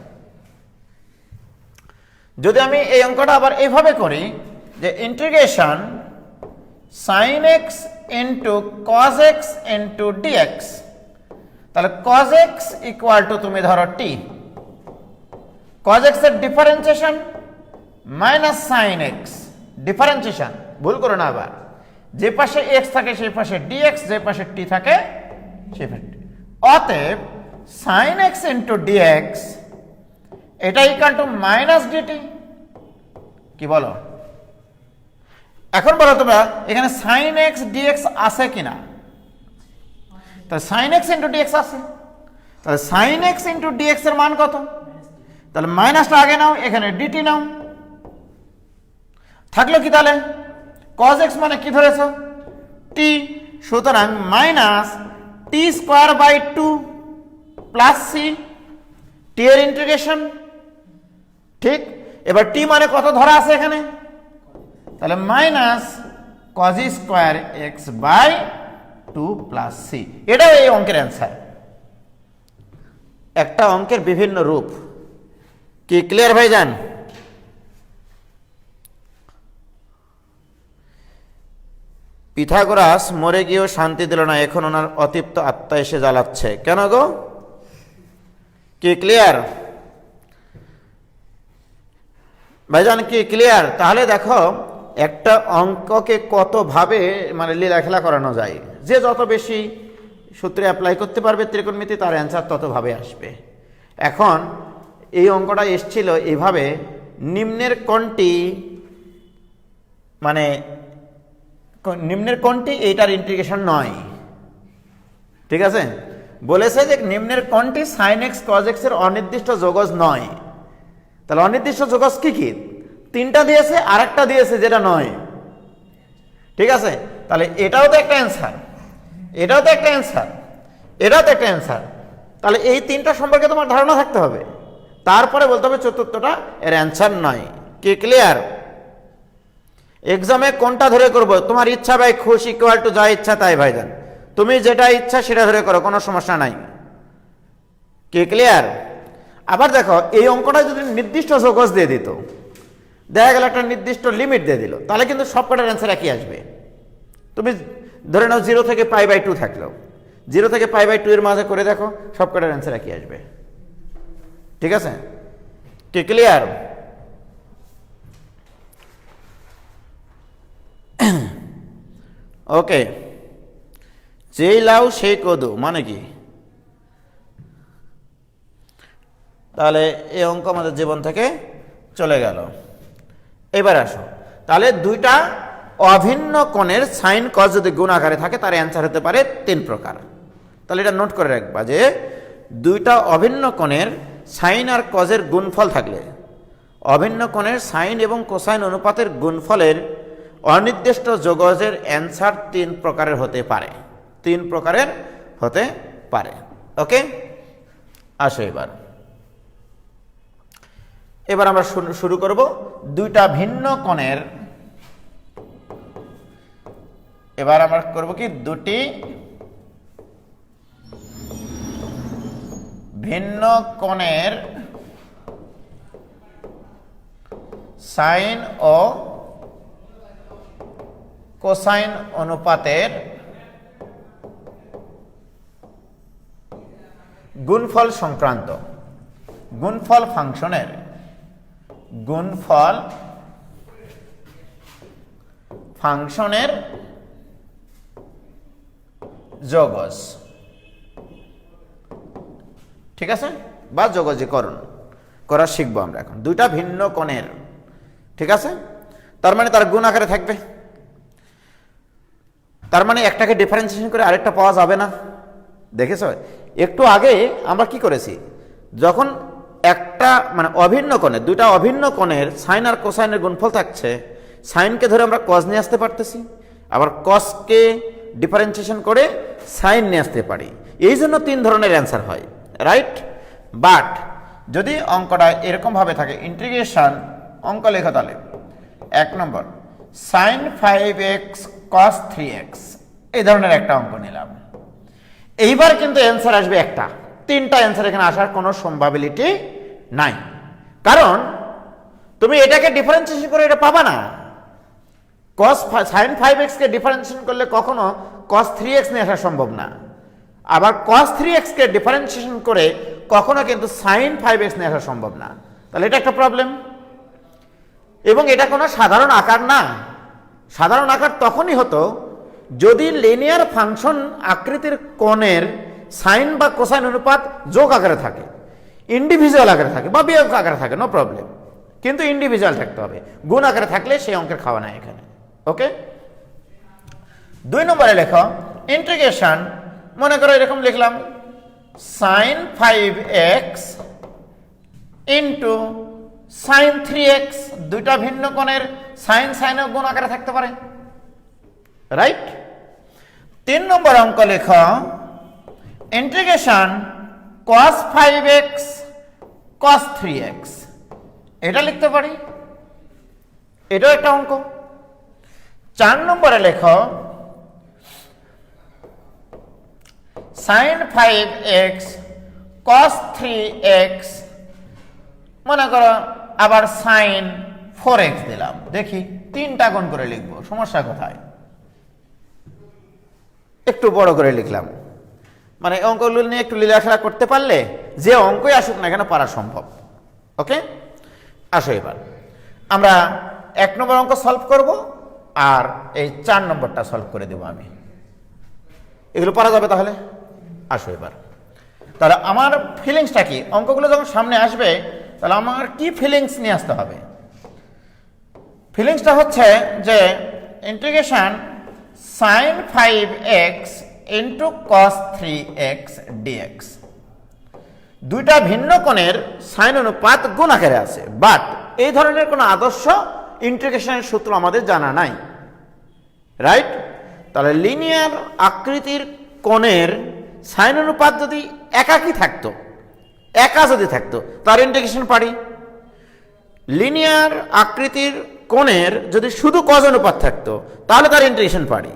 B: যদি আমি এই অঙ্কটা আবার এইভাবে করি যে integration sin x into cos x into dx, তাহলে cos x ইকুয়াল টু তুমি ধরো t, cos x এর differentiation minus sin x, differentiation ভুল করো না আবার, যে পাশে x থাকে সেই পাশে dx, যে পাশে t থাকে সেই পাশে। অতএব sin x ইন্টু dx এটা ইকুয়াল টু মাইনাস dt। কি বলো? এখন বলো তোমরা এখানে sin x dx আছে কিনা? তাহলে sin x ইন্টু dx আছে, তাহলে sin x ইন্টু dx এর মান কত? তাহলে মাইনাসটা আগে নাও, এখানে dt নাও, থাকলো কি? তাহলে cos x মানে কি ধরেছো? t। সুতরাং minus T square by 2 plus C, T এর ইন্টিগ্রেশন, ঠিক? এবার টি মানে কত ধরা আছে এখানে? তাহলে minus cos square x by 2 plus C. এটাও এই অঙ্কের অ্যান্সার। একটা অঙ্কের বিভিন্ন রূপ। কি ক্লিয়ার ভাইজান? পিথাগোরাস মরে গিয়েও শান্তি দিল না, এখন ওনার অতৃপ্ত আত্মা এসে জ্বালাচ্ছে। কেন গো? কি ক্লিয়ার ভাইজান? কি ক্লিয়ার? তাহলে দেখো একটা অঙ্ককে কতভাবে মানে লীলাখেলা করানো যায়। যে যত বেশি সূত্রে অ্যাপ্লাই করতে পারবে ত্রিকোণমিতি তার অ্যান্সার ততভাবে আসবে। এখন এই অঙ্কটা এসছিল এভাবে, নিম্নের কোণটি মানে নিম্নের কোণটি এইটার ইন্টিগ্রেশন নয়, ঠিক আছে? বলেছে যে নিম্নের কোণটি sin x cos x এর অনির্দিষ্ট যোগজ নয়। তাহলে অনির্দিষ্ট যোগজ কি কি? তিনটা দিয়েছে, আরেকটা দিয়েছে যেটা নয়, ঠিক আছে? তাহলে এটাও তো একটা অ্যান্সার, এটাও তো একটা অ্যান্সার, এটাও তো একটা অ্যান্সার। তাহলে এই তিনটা সম্পর্কে তোমার ধারণা থাকতে হবে, তারপরে বলতে হবে চতুর্থটা এর অ্যান্সার নয়। কি ক্লিয়ার? এক্সামে কোনটা ধরে করব? তোমার ইচ্ছা ভাই, খুশ ইকুয়াল টু যা ইচ্ছা তাই ভাইজান, তুমি যেটা ইচ্ছা সেটা ধরে করো, কোনো সমস্যা নাই। কি ক্লিয়ার? আবার দেখো এই অঙ্কটা যদি নির্দিষ্ট যোগজ দিয়ে দিত, দেখা গেল একটা নির্দিষ্ট লিমিট দিয়ে দিল, তাহলে কিন্তু সবকটার অ্যান্সার একই আসবে। তুমি ধরে নাও 0 থেকে π/2 থাকলো, 0 থেকে π/2 এর মাঝে করে দেখো, সবকটার অ্যান্সার একই আসবে, ঠিক আছে? কি ক্লিয়ার? ওকে। যেই লাউ সেই কদু মানে কি? তাহলে এই অঙ্ক আমাদের জীবন থেকে চলে গেল। এবার আসো, তাহলে দুইটা অভিন্ন কোণের সাইন কজ যদি গুণ আকারে থাকে তার অ্যান্সার হতে পারে 3 প্রকার। তাহলে এটা নোট করে রাখবা যে দুইটা অভিন্ন কোণের সাইন আর কজের গুণফল থাকলে, অভিন্ন কোণের সাইন এবং কোসাইন অনুপাতের গুণফলের অনির্দিষ্ট যোগজের অ্যান্সার 3 প্রকারের হতে পারে, 3 প্রকারের হতে পারে। ওকে, আসো এবার আমরা শুরু করব দুইটা ভিন্ন কোণের। এবার আমরা করব কি, দুটি ভিন্ন কোণের সাইন ও কোসাইন অনুপাতের গুণফল সংক্রান্ত, গুণফল ফাংশনের গুণফল ফাংশনের যোগজ, ঠিক আছে, বা যোগজীকরণ করা শিখবো আমরা এখন। দুইটা ভিন্ন কোণের, ঠিক আছে, তার মানে তার গুণ আকারে থাকবে, তার মানে একটাকে ডিফারেন্সিয়েশন করে আরেকটা পাওয়া যাবে না। দেখেছো, একটু আগে আমরা কি করেছি, যখন একটা মানে অভিন্ন কোণের, দুইটা অভিন্ন কোণের সাইন আর কোসাইনের গুণফল থাকছে, সাইনকে ধরে আমরা কজ নিয়ে আসতে পারতেছি, আবার কজকে ডিফারেন্সিয়েশন করে সাইন নিয়ে আসতে পারি। এই জন্য 3 ধরনের অ্যান্সার হয়, রাইট। বাট যদি অঙ্কটা এরকমভাবে থাকে, ইন্টিগ্রেশন অঙ্ক লেখা, তাহলে 1 নম্বর সাইন 5x cos 3x, এই ধরনের একটা অঙ্ক নিলাম। এইবার কিন্তু অ্যান্সার আসবে একটা, 3টা অ্যান্সার এখানে আসার কোনো সম্ভাবিলিটি নাই, কারণ তুমি এটাকে ডিফারেন্সিয়েশন করে এটা পাবা না। সাইন 5x কে ডিফারেন্সিয়েশন করলে কখনো cos 3x নিয়ে আসা সম্ভব না, আবার cos 3x কে ডিফারেন্সিয়েশন করে কখনো কিন্তু সাইন 5x নিয়ে আসা সম্ভব না। তাহলে এটা একটা প্রবলেম, এবং এটা কোনো সাধারণ আকার না। সাধারণ আকার তখনই হতো যদি লিনিয়ার ফাংশন আকৃতির কোণের সাইন বা কোসাইন অনুপাত যোগ আকারে থাকে, ইন্ডিভিজুয়াল আকারে থাকে বা বিয়োগ আকারে থাকে, নো প্রবলেম, কিন্তু ইন্ডিভিজুয়াল থাকতে হবে। গুণ আকারে থাকলে সেই অঙ্কের খাওয়া নাই এখানে। ওকে, 2 নম্বরে লেখো ইন্টিগ্রেশন, মনে করো এরকম লিখলাম sign 5x into sign 3x, দুইটা ভিন্ন কোণের সাইন সাইনের গুণ আকারে থাকতে পারে, রাইট। 3 নম্বর অঙ্ক লেখো integration cos 5x cos 3x, এটা লিখতে পারি, এটাও একটা অঙ্ক। 4 নম্বরে লেখো সাইন 5x cos 3x, মনে করো আবার সাইন 4x দিলাম। দেখি 3টা গুণ করে লিখবো, সমস্যা কোথায়? একটু বড় করে লিখলাম, মানে অঙ্কগুলো নিয়ে একটু লীলাখেলা করতে পারলে যে অঙ্কই আসুক না কেন পারা সম্ভব। ওকে, আসো এবার আমরা 1 নম্বর অঙ্ক সলভ করব, আর এই 4 নম্বরটা সলভ করে দেব আমি। এগুলো পারা যাবে তাহলে? আসো এবার, তাহলে আমার ফিলিংসটা কি, অঙ্কগুলো যখন সামনে আসবে তাহলে আমার কি ফিলিংস নিয়ে আসতে হবে? ফিলিংসটা হচ্ছে যে integration sign 5x into cos 3x dx, দুইটা ভিন্ন কোণের সাইন অনুপাত গুণ আকারে আছে, বাট এই ধরনের কোনো আদর্শ ইন্টিগ্রেশনের সূত্র আমাদের জানা নাই, রাইট। তাহলে লিনিয়ার আকৃতির কোণের সাইন অনুপাত যদি একাকী থাকতো, একা যদি থাকতো, তার ইন্টিগ্রেশন পারি। লিনিয়ার আকৃতির কোণের যদি শুধু কজ অনুপাত থাকতো তাহলে তার ইন্টিগ্রেশন পারি,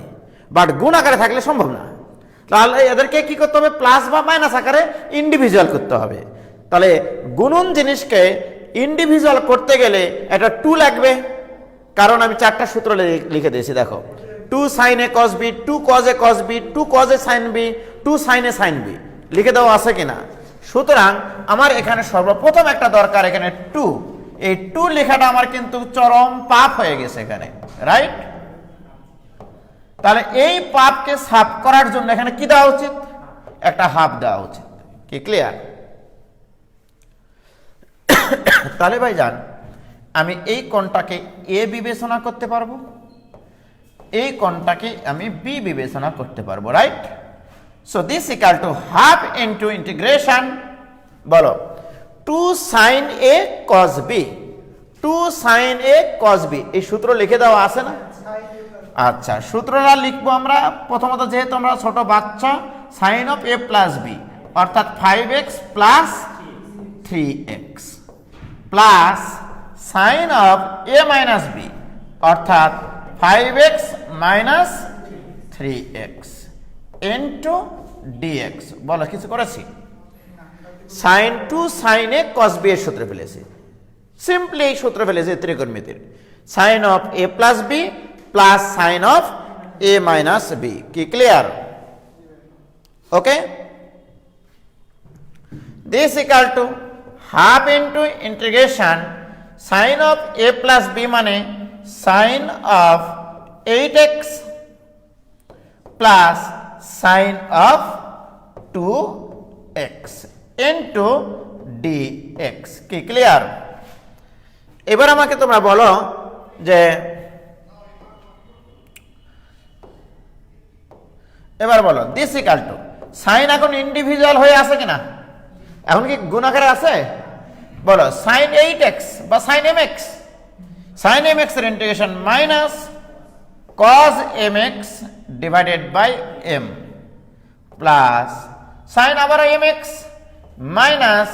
B: বাট গুণ আকারে থাকলে সম্ভব না। তাহলে এদেরকে কি করতে হবে, প্লাস বা মাইনাস আকারে ইন্ডিভিজুয়াল করতে হবে। তাহলে গুণন জিনিসকে ইন্ডিভিজুয়াল করতে গেলে একটা 2 লাগবে, কারণ আমি 4টা সূত্র লিখে দিয়েছি, দেখো 2 sin a cos b, 2 cos a cos b, 2 cos a sin b, 2 sin a sin b, লিখে দেওয়া আছে কিনা? সুতরাং আমার এখানে সর্বপ্রথম একটা দরকার, এখানে 2, এই 2 লেখাটা আমার কিন্তু চরম পাপ হয়ে গেছে এখানে, রাইট। তাহলে এই পাপকে সাফ করার জন্য এখানে কি দেওয়া উচিত, একটা হাফ দেওয়া উচিত, কি ক্লিয়ার? তাহলে ভাইজান আমি এই কোণটাকে এ বিবেচনা করতে পারবো, এই কোণটাকে আমি বি বিবেচনা করতে পারবো, right. So this equal to half into integration, বলো 2 sin a cos b, 2 sin a cos b, এই সূত্র লিখে দেওয়া আছে না? আচ্ছা, সূত্রটা লিখবো আমরা প্রথমত, যেহেতু আমরা ছোট বাচ্চা, sine of A plus B অর্থাৎ 5x plus 3x plus sine of A minus B অর্থাৎ 5x minus 3x into dx। বলো কিছু করেছি? Sine to sine A cos B এর সূত্রে ফেলেছি, সিম্পলি এই সূত্র ফেলেছি ত্রিকোণমিতির, sine of A plus B plus sine of A minus B. কি clear? Okay, this equal to half into integration sine of A plus B মানে sine of 8x plus sine of 2x into dx। কি clear? এবার আমাকে তোমরা বলো যে এবার বলো দিস ইকাল টু, সাইন এখন ইন্ডিভিজুয়াল হয়ে আছে কিনা? এখন কি গুণাকারে আছে? বলো সাইন 8x বা সাইন mx, সাইন mx এর integration minus cos mx divided by m plus sine আবার mx minus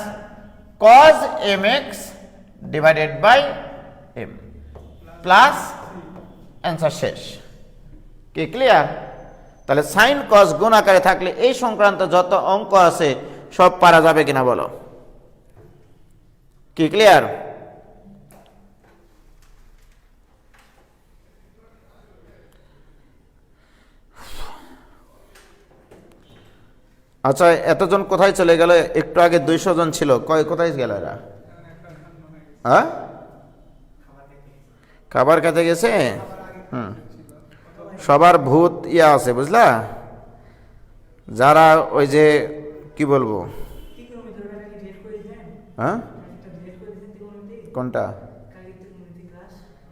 B: cos mx divided by m plus answer শেষ। কি ক্লিয়ার? তাহলে সাইন কস গুণ আকারে থাকলে এই সংক্রান্ত যত অঙ্ক আছে সব পারা যাবে কিনা বলো? কি ক্লিয়ার? আচ্ছা, এতজন কোথায় চলে গেল? একটু আগে 200 জন ছিল, কোথায় গেল এরা? হ্যাঁ, খাবার খেতে গেছে। সবার ভূত ইয়া আছে বুঝলা, যারা ওই যে কি বলবো, হ্যাঁ কোনটা?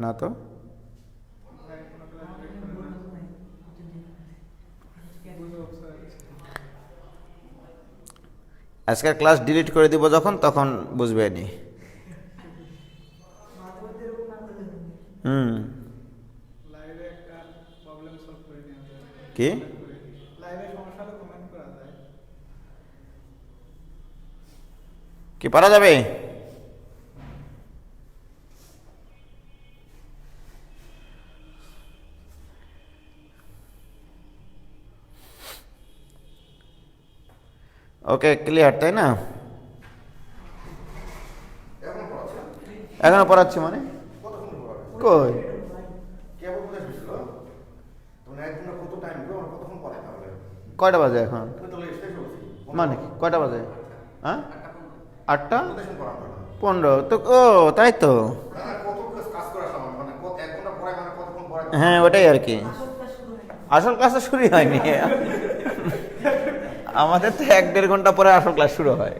B: না তো, আজকের ক্লাস ডিলিট করে দিব যখন, তখন বুঝবে নি। কি কি পারা যাবে? ওকে, ক্লিয়ার তাই না? এখনো পড়াচ্ছি মানে কই? কয়টা বাজে এখন? মানে কয়টা বাজে? হ্যাঁ, 8:15 তো। ও তাই তো, হ্যাঁ ওটাই আর কি। আসল ক্লাস শুরু হয়নি, আমাদের তো 1-1.5 ঘন্টা পরে আসল ক্লাস শুরু হয়।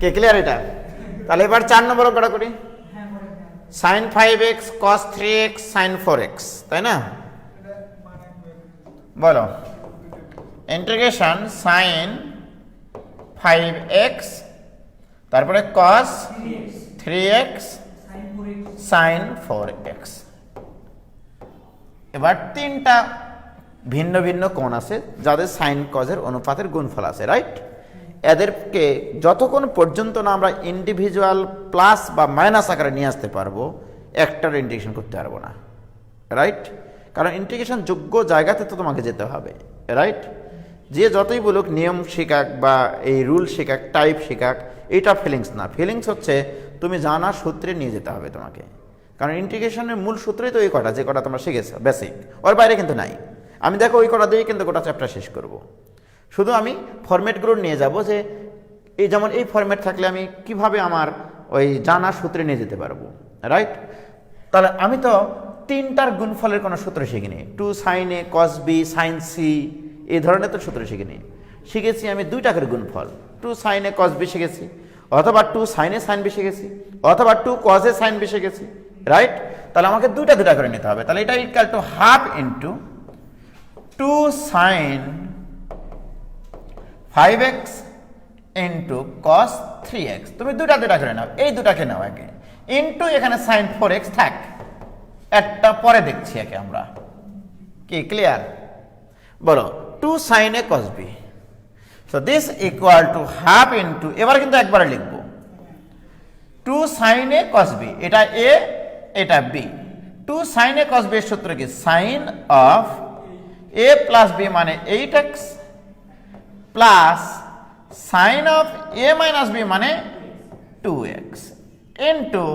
B: কে ক্লিয়ার এটা? তাহলে এবার 4 নম্বর অঙ্কটা করি। Sign 5x cos 3x sign 4x, তাই না? বলো ইন্টিগ্রেশন সাইন 5x তারপরে cos 3x সাইন 4x। এবার 3টা ভিন্ন ভিন্ন কোণ আছে যাদের সাইন কজের অনুপাতের গুণফল আছে, রাইট? এদেরকে যতক্ষণ পর্যন্ত না আমরা ইন্ডিভিজুয়াল প্লাস বা মাইনাস আকারে নিয়ে আসতে পারবো, একটার ইন্টিগ্রেশন করতে পারবো না, রাইট? কারণ ইন্টিগ্রেশন যোগ্য জায়গাতে তো তোমাকে যেতে হবে, রাইট? যে যতই বলুক নিয়ম শেখাক বা এই রুল শেখাক, টাইপ শেখাক, এটা ফিলিংস না। ফিলিংস হচ্ছে তুমি জানা সূত্রে নিয়ে যেতে হবে তোমাকে, কারণ ইন্টিগ্রেশনের মূল সূত্রই তো এই কটা, যে কটা তোমরা শিখেছো বেসিক, ওর বাইরে কিন্তু নাই। আমি দেখো ওই কটা দিয়ে কিন্তু গোটা চ্যাপ্টার শেষ করব। শুধু আমি ফরম্যাটগুলো নিয়ে যাব, যে এই যেমন এই ফরম্যাট থাকলে আমি কিভাবে আমার ওই জানা সূত্রে নিয়ে যেতে পারবো, রাইট? তাহলে আমি তো 3টার গুণফলের কোনো সূত্র শিখিনি। 2 sin a cos b sin c এই ধরনের তো সূত্র শিখিনি। শিখেছি আমি 2 করে গুণফল, 2 sin a cos b শিখেছি, অথবা 2 sin a sin b শিখেছি, অথবা 2 cos a sin b শিখেছি, রাইট? তাহলে আমাকে 2টা করে নিতে হবে। তাহলে এটা equal to half into 2 sin 5x into cos 3x। তুমি 2টা করে নাও, এই 2টাকে নাও আগে, ইন্টু এখানে sin 4x থাক, একটা পরে দেখছি একে আমরা, কি ক্লিয়ার? বলো 2 sin a cos b, so this equal to half into, এবার কিন্তু একবারে লিখবো 2 sin a cos b, এটা a এটা b। 2 sin a cos b এর সূত্র কি? sin of a plus b মানে 8x plus sin of a minus b মানে 2x into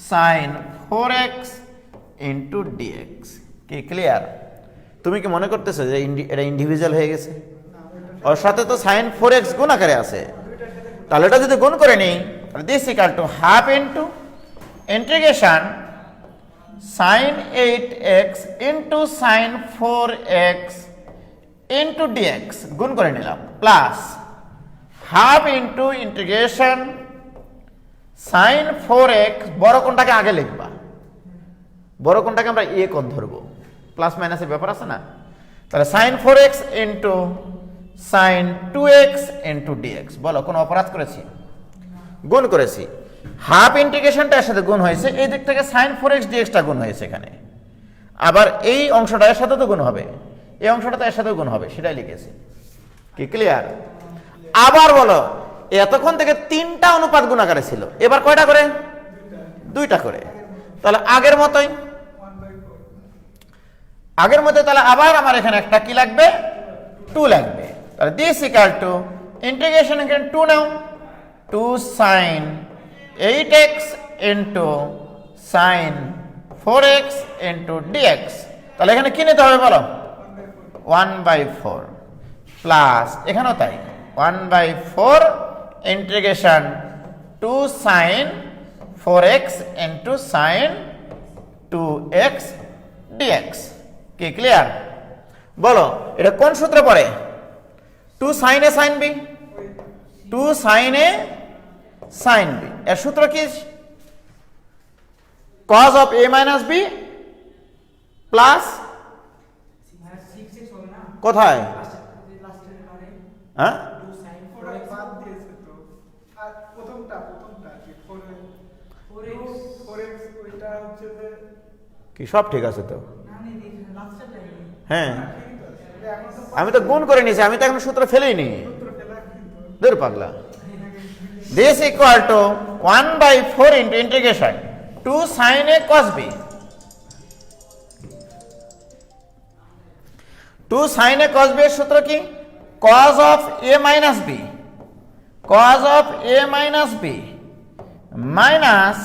B: sin 4x into dx। কি ক্লিয়ার? তুমি কি মনে করতেছো যে এটা ইন্ডিভিজুয়াল হয়ে গেছে? ওর সাথে তো sin 4x গুণ আকারে আছে, তাহলে এটা যদি গুণ করে নিই তাহলে this equal to half into integration sin 8x into sin 4x into dx গুণ করে নিলাম, plus half into integration sin 4x, বড় কোণটাকে আগে লিখবা, বড় কোণটাকে আমরা a কোণ ধরবো, প্লাস মাইনাসের ব্যাপার আছে না, তাহলে sin 4x into sin 2x into dx। বলো কোন অপরাধ করেছি? গুণ করেছি। হাফ ইন্টিগ্রেশনটা এর সাথে গুণ হয়েছে, এই দিক থেকে sin 4x dx টা গুণ হয়েছে এখানে, আবার এই অংশটা এর সাথে তো গুণ হবে, এই অংশটা তো এর সাথে গুণ হবে, সেটাই লিখেছি। কি ক্লিয়ার? আবার বলো এতক্ষণ থেকে 3টা অনুপাত গুণ আকারে ছিল, এবার কয়টা করে? 2টা করে। তাহলে আগের মতোই, তাহলে আবার আমার এখানে একটা কি লাগবে? 2 লাগবে। তাহলে দিস ইকুয়াল টু ইন্টিগ্রেশন এখানে 2 নাও, 2 sin 8x into sin 4x into dx। তাহলে এখানে কি নিতে হবে বলো? 1/4 প্লাস এখানেও তাই 1/4 integration 2 sin 4x into sin 2x dx। কি ক্লিয়ার? বলো এটা কোন সূত্রে পড়ে? 2 sin a sin b, 2 sin a sin b এর সূত্র কি? cos of a minus b plus কোথায়? হ্যাঁ কি সব ঠিক আছে তো? হ্যাঁ আমি তো গুণ করে নিয়েছি, আমি তো এখন সূত্র ফেলেইনি, দূর পাগলা। This equal to 1/4 into integration 2 sin a cos b, 2 sin a cos b এর সূত্র কি? cos of a minus b, cos of a minus b minus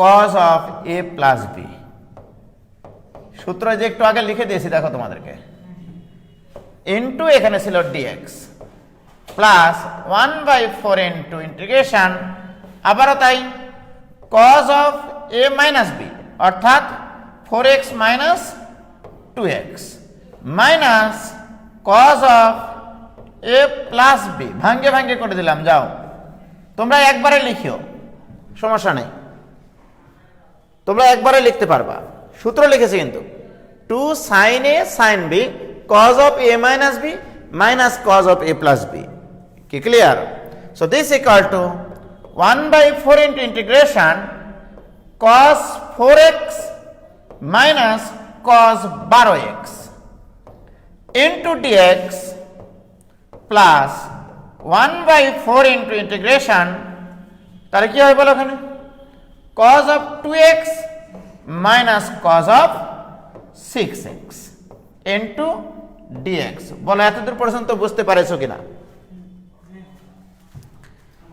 B: cos of a plus b। সূত্র যে একটু আগে লিখে দিয়েছি দেখো তোমাদেরকে, ইন্টু এখানে ছিল dx প্লাস 1/4 ইন্টু ইন্টিগ্রেশন আবারও তাই cos of a minus b অর্থাৎ 4x minus 2x minus cos of a plus b। ভাঙ্গে ভাঙ্গে করে দিলাম, যাও তোমরা একবারে লিখিও, সমস্যা নেই, তোমরা একবারে লিখতে পারবা। সূত্র লিখেছি কিন্তু 2 sin a sin b cos of a minus b minus cos of a plus b। কি clear? So this equal to 1/4 into integration cos 4x minus cos 12x into dx plus 1/4 into integration, তাহলে কি হবে বলো এখানে? cos of 2x minus cos of 6x into dx। বলো এতদূর পর্যন্ত বুঝতে পারেছো কিনা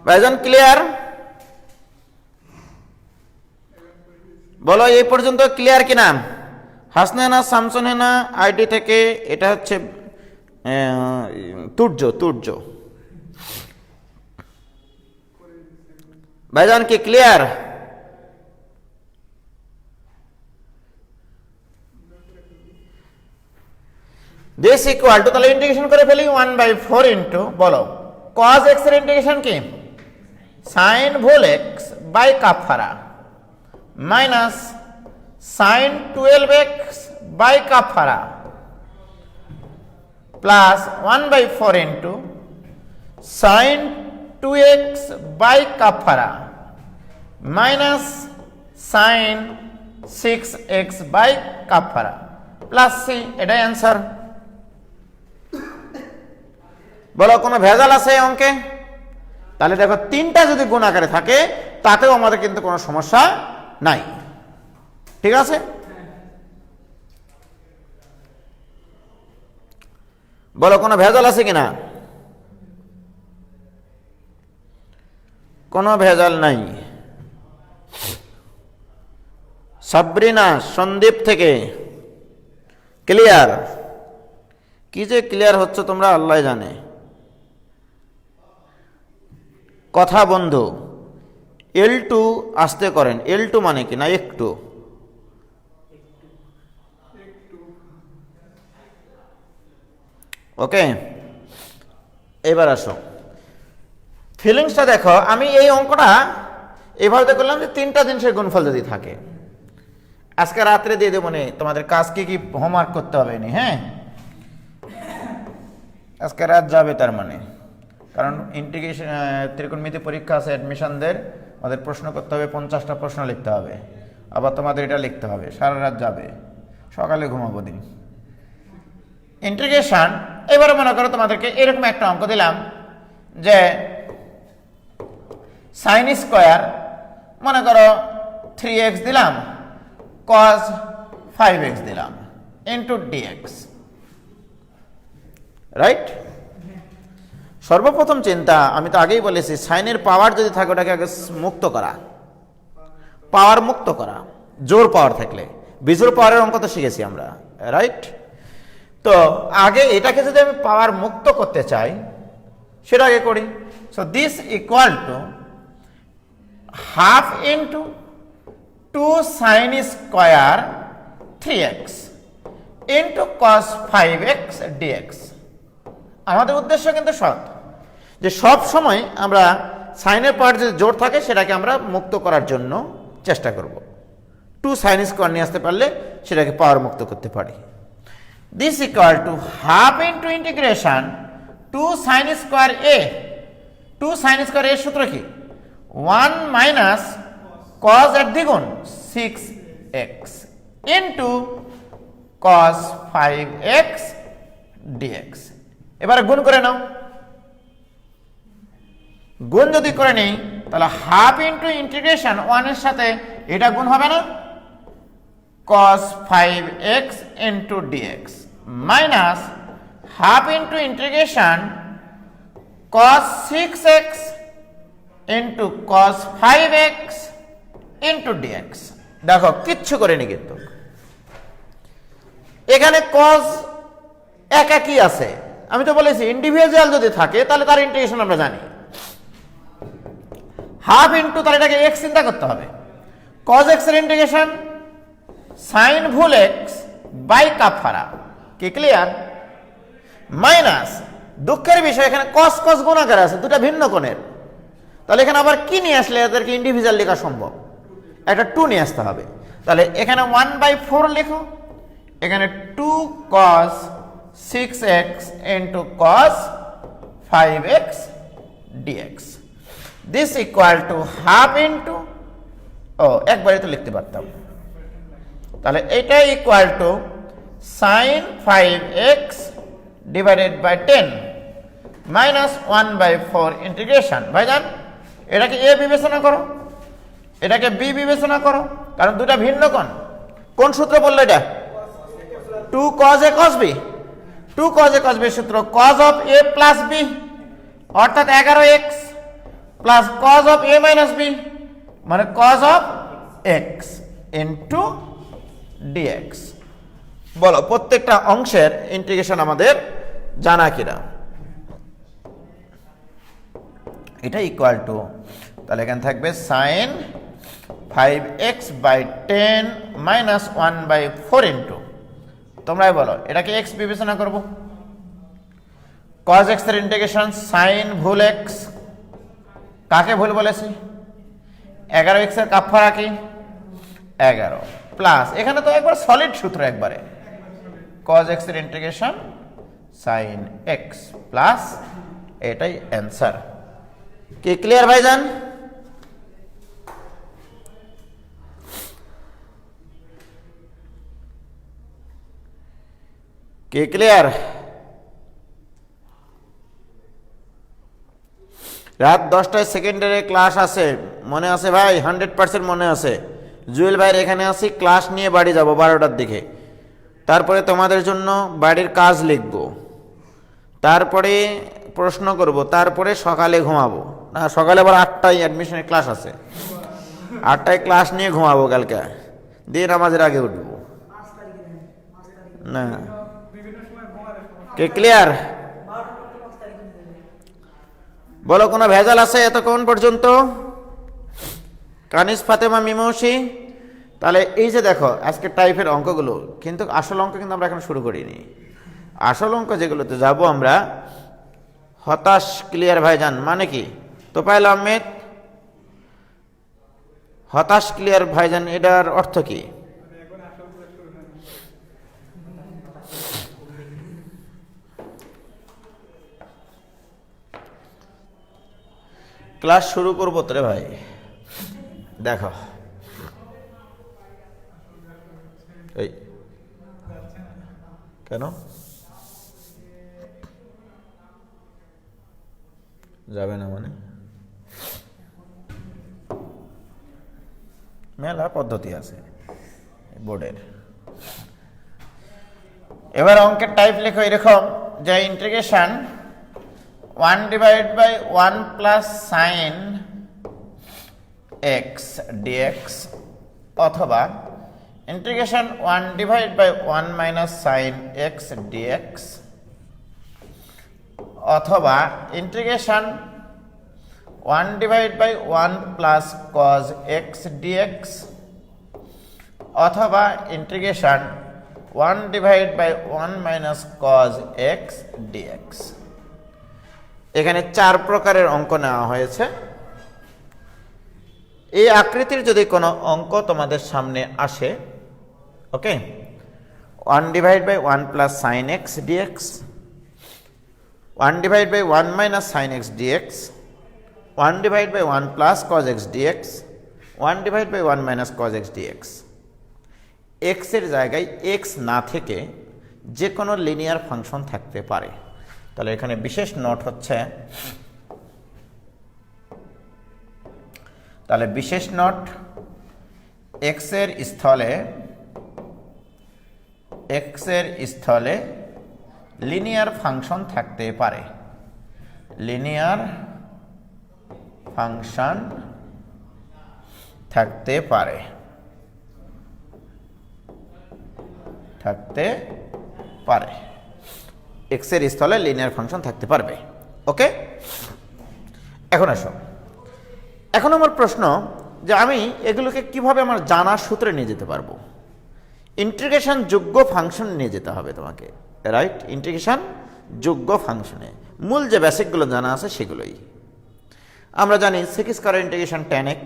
B: ভাইজান? ক্লিয়ার? বলো এই পর্যন্ত ক্লিয়ার কিনা? হাসনানা শামসুনহেনা আইডি থেকে, এটা হচ্ছে তুর্য ভাইজান কি ক্লিয়ার? দিস ইকুয়াল টু, তাহলে ইন্টিগ্রেশন করে ফেলি 1/4 ইন্টু, বলো cos x এর ইন্টিগ্রেশন কি? sin ভুল x বাই কাফারা মাইনাস sin 12x বাই কাফারা plus 1/4 into sin 2x by কাফারা মাইনাস sin 6x বাই কাফারা প্লাস সি, এটাই অ্যান্সার। বলো কোনো ভেজাল আছে এই অঙ্কে? তাহলে দেখো তিনটা যদি গুণ আকারে থাকে তাতেও আমাদের কিন্তু কোনো সমস্যা নাই, ঠিক আছে? বলো কোনো ভেজাল আছে কিনা? কোনো ভেজাল নাই। সাবরিনা সন্দীপ থেকে ক্লিয়ার? কি যে ক্লিয়ার হচ্ছে তোমরা আল্লাহ জানে। কথা বন্ধু L2 আসতে করেন। L2 মানে কি না একটু? ওকে, এবার আসো ফিলিংসটা দেখো। আমি এই অঙ্কটা এভাবে করলাম যে তিনটা জিনিসের গুণফল যদি থাকে, আজকে রাত্রে দিয়ে দেবো নে তোমাদের কাজ কি কি হোমওয়ার্ক করতে হবে নি। হ্যাঁ, আজকে রাত যাবে তার মানে, কারণ ইন্টিগ্রেশন ত্রিকোণমিতি পরীক্ষা আছে অ্যাডমিশনদের, আমাদের প্রশ্ন করতে হবে, 50টা প্রশ্ন লিখতে হবে, আবার তোমাদের এটা লিখতে হবে, সারা রাত যাবে, সকালে ঘুমাবো দিন। ইন্টিগ্রেশন, এবারে মনে করো তোমাদেরকে এরকম একটা অঙ্ক দিলাম যে সাইন স্কোয়ার মনে করো 3x দিলাম, cos 5x দিলাম ইন্টু dx, রাইট? সর্বপ্রথম চিন্তা, আমি তো আগেই বলেছি সাইনের পাওয়ার যদি থাকে ওটাকে আগে মুক্ত করা, পাওয়ার মুক্ত করা, জোর পাওয়ার থাকলে। বিজোড় পাওয়ারের অঙ্ক তো শিখেছি আমরা, রাইট? তো আগে এটাকে যদি আমি পাওয়ার মুক্ত করতে চাই সেটা আগে করি। So this equal to half into 2 sin square 3x into cos 5x dx। আমাদের উদ্দেশ্য কিন্তু সৎ, যে সব সময় আমরা সাইনের পাওয়ার যদি জোর থাকে সেটাকে আমরা মুক্ত করার জন্য চেষ্টা করব। 2 sin স্কোয়ার নিয়ে আসতে পারলে সেটাকে পাওয়ার মুক্ত করতে পারি। This equal to half into integration 2 sin square a। 2 sin square এর সূত্র কি? 1 মাইনাস cos এর দ্বিগুণ 6x into cos 5x dx। এবারে গুণ করে নাও। গুণ যদি করে নেই তাহলে হাফ ইন্টু ইন্টিগ্রেশন 1 এর সাথে এটা গুণ হবে না, cos 5x into dx minus half into integration cos 6x into cos 5x into dx। দেখো কিচ্ছু করেনি কিন্তু, এখানে cos একা কি আছে? আমি তো বলেছি ইন্ডিভিজুয়াল যদি থাকে তাহলে তার ইন্টিগ্রেশন আমরা জানি, হাফ ইন্টু তার এটাকে x চিন্তা করতে হবে, cos x এর ইন্টিগ্রেশন sin ভুল x বাই কাফারা, কি ক্লিয়ার? মাইনাস দুঃখের বিষয় এখানে cos cos গুণ আকারে আছে, দুটো ভিন্ন কোণের, তাহলে এখানে আবার কি নিয়ে আসলে এদেরকে ইন্ডিভিজুয়াল লেখা সম্ভব? একটা 2 নিয়ে আসতে হবে। তাহলে এখানে 1/4 লেখো, এখানে 2 cos 6x into cos 5x dx। This equal to half into, একবারে তো লিখতে পারতাম, তাহলে এটা equal to sin 5x divided by 10 minus 1/4 integration. ভাইজান এটাকে a বিবেচনা করো, এটাকে b বিবেচনা করো, কারণ দুটা ভিন্ন কোণ। কোন সূত্র বললো এটা? 2 cos a cos b। 2 cos a cos b সূত্র cos of a plus b অর্থাৎ 11x plus cos of a minus b মানে cos of x into dx। বলো প্রত্যেকটা অংশের ইন্টিগ্রেশন আমাদের জানা কিনা? এটা ইকুয়াল টু, তাহলে এখানে থাকবে sin 5x by 10 minus 1/4 into, তোমরাই বলো এটাকে x বিবেচনা করব, cos x এর ইন্টিগ্রেশন sin ভুল x, কাকে ভুল বলেছি? 11x এর কাফারা কি? 11 প্লাস এখানে তো একবার সলিড সূত্র, একবারে cos x এর ইন্টিগ্রেশন sin x প্লাস, এটাই অ্যান্সার। কি ক্লিয়ার ভাইজান? কে ক্লিয়ার? রাত 10টায় সেকেন্ডারি ক্লাস আছে, মনে আছে ভাই? 100% মনে আছে। জুয়েল ভাইয়ের এখানে আসি, ক্লাস নিয়ে বাড়ি যাব 12টার দিকে। তারপরে তোমাদের জন্য বাড়ির কাজ লিখব, তারপরে প্রশ্ন করব, তারপরে সকালে ঘুমাবো না। সকালে আবার 8টায় অ্যাডমিশনের ক্লাস আছে, 8টায় ক্লাস নিয়ে ঘুমাবো কালকে, দিয়ে নামাজের আগে উঠবো না। কে ক্লিয়ার? বলো, কোনো ভেজাল আছে এতক্ষণ পর্যন্ত? কানিস ফাতেমা মিমৌসি? তাহলে এই যে দেখো আজকে টাইপের অঙ্কগুলো, কিন্তু আসল অঙ্ক কিন্তু আমরা এখন শুরু করিনি। আসল অঙ্ক যেগুলোতে যাব আমরা, হতাশ ক্লিয়ার ভাইজান মানে কি? তোফায়েল আহমেদ, হতাশ ক্লিয়ার ভাইজান এটার অর্থ কি? ক্লাস শুরু করবো তো রে ভাই। দেখো এই কেন যাবে না মানে? মেলা পদ্ধতি আছে বোর্ডের। এবার অঙ্কের টাইপ লেখো এরকম যে integration 1/1 plus sine x DX অথবা integration 1/1 minus sine x DX অথবা integration 1/1 plus cos x DX অথবা integration 1/1 minus cos x DX. এখানে 4 প্রকারের অঙ্ক নেওয়া হয়েছে। এই আকৃতির যদি কোনো অঙ্ক তোমাদের সামনে আসে, okay, 1/1 plus sine x dx, 1/1 minus sine x dx, 1/1 plus cos x dx, 1/1 minus cos x dx, এক্সের জায়গায় এক্স না থেকে যে কোনো লিনিয়ার ফাংশন থাকতে পারে। তাহলে এখানে বিশেষ নোট হচ্ছে, তাহলে বিশেষ নোট, এক্সের স্থলে লিনিয়ার ফাংশন থাকতে পারে, লিনিয়ার ফাংশন থাকতে পারে, এক্সের স্থলে লিনিয়ার ফাংশন থাকতে পারবে। ওকে, এখন আসো, এখন আমার প্রশ্ন যে আমি এগুলোকে কিভাবে আমার জানার সূত্রে নিয়ে যেতে পারবো? ইন্টিগ্রেশন যোগ্য ফাংশন নিয়ে যেতে হবে তোমাকে, রাইট? ইন্টিগ্রেশন যোগ্য ফাংশনে মূল যে বেসিকগুলো জানা আছে সেগুলোই আমরা জানি। Sec square integration tan x,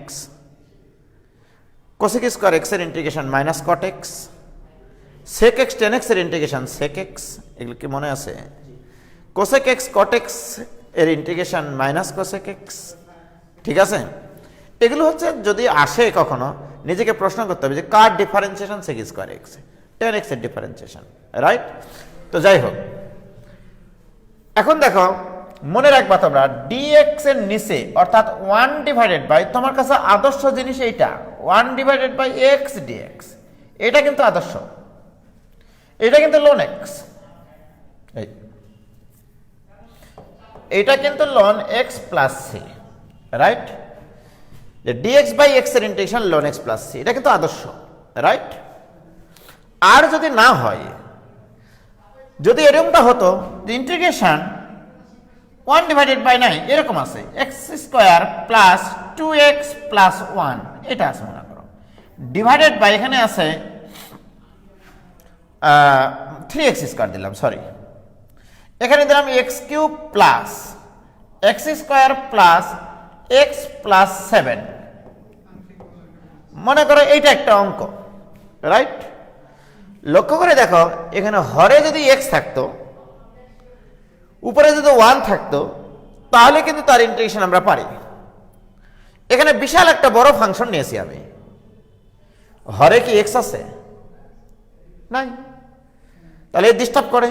B: cosec square x এর integration minus cot x, sec x tan x এর ইন্টিগ্রেশন সেক এক্স, এগুলো কি মনে আছে? কোসেক এক্স কট এক্স এর ইন্টিগ্রেশন মাইনাস কোসেক এক্স, ঠিক আছে? এগুলো হচ্ছে যদি আসে কখনো, নিজেকে প্রশ্ন করতে হবে যে কার differentiation sec square X, tan x এর ডিফারেন্সিয়েশন, রাইট? তো যাই হোক, এখন দেখো মনে রাখবা তোমরা dx এর নিচে অর্থাৎ 1/, তোমার কাছে আদর্শ জিনিস এইটা 1/x dx, এটা কিন্তু আদর্শ, এটা কিন্তু ln x, এটা কিন্তু ln x plus c, right? যে dx বাই x এর integration ln x plus c, এটা কিন্তু আদর্শ, রাইট? আর যদি না হয়, যদি এরকমটা হতো যে ইন্টিগ্রেশন 1/9 এরকম আছে x square plus 2x plus 1, এটা আছে মনে করো, ডিভাইডেড বাই এখানে আছে 3x স্কয়ার দিলাম, সরি, এখানে দিলাম x cube plus x square plus x plus 7, মনে করো এইটা একটা অঙ্ক, রাইট? লক্ষ্য করে দেখো এখানে হরে যদি x থাকতো, উপরে যদি 1 থাকতো, তাহলে কিন্তু তার ইন্টিগ্রেশন আমরা পারি। এখানে বিশাল একটা বড় ফাংশন নিয়েছি আমি, হরে কি x আছে? নাই। তাহলে এ ডিস্টার্ব করে,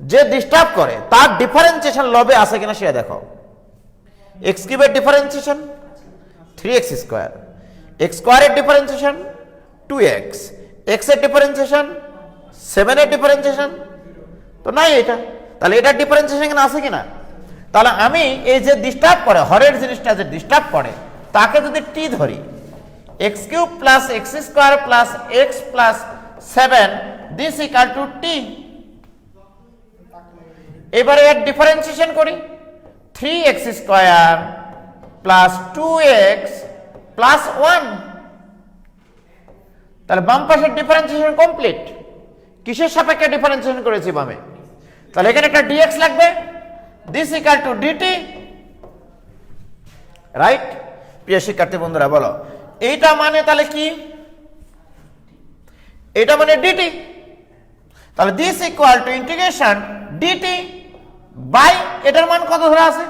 B: যে ডিস্টার্ব করে তার ডিফারেন্সিয়েশন লবে আছে কিনা সেটা দেখো। এক্স কিউবের ডিফারেন্সিয়েশন 3x স্কোয়ার, এক্স স্কোয়ারের ডিফারেন্সিয়েশন 2x, এক্স এর ডিফারেন্সিয়েশন 7 এর ডিফারেন্সিয়েশন তো নাই এটা, তাহলে এটার ডিফারেন্সিয়েশন এখানে আছে কিনা? তাহলে আমি এই যে ডিস্টার্ব করে হরের জিনিসটা যে ডিস্টার্ব করে তাকে যদি টি ধরি, x cube plus X square plus X plus 7 this equal to T. এবারে এর ডিফারেন্সিয়েশন করি, 3x square plus 2x plus 1, তাহলে বাম পাশের ডিফারেন্সিয়েশন কমপ্লিট। কিসের সাপেক্ষে ডিফারেন্সিয়েশন করেছি বামে? তাহলে এখানে একটা dx লাগবে, this equal two dt, right? প্রিয় শিক্ষার্থী বন্ধুরা বলো, এইটা মানে তাহলে কি? এটা মানে dt, তাহলে this equal to integration dt by এটার মান কত ধরে আছে?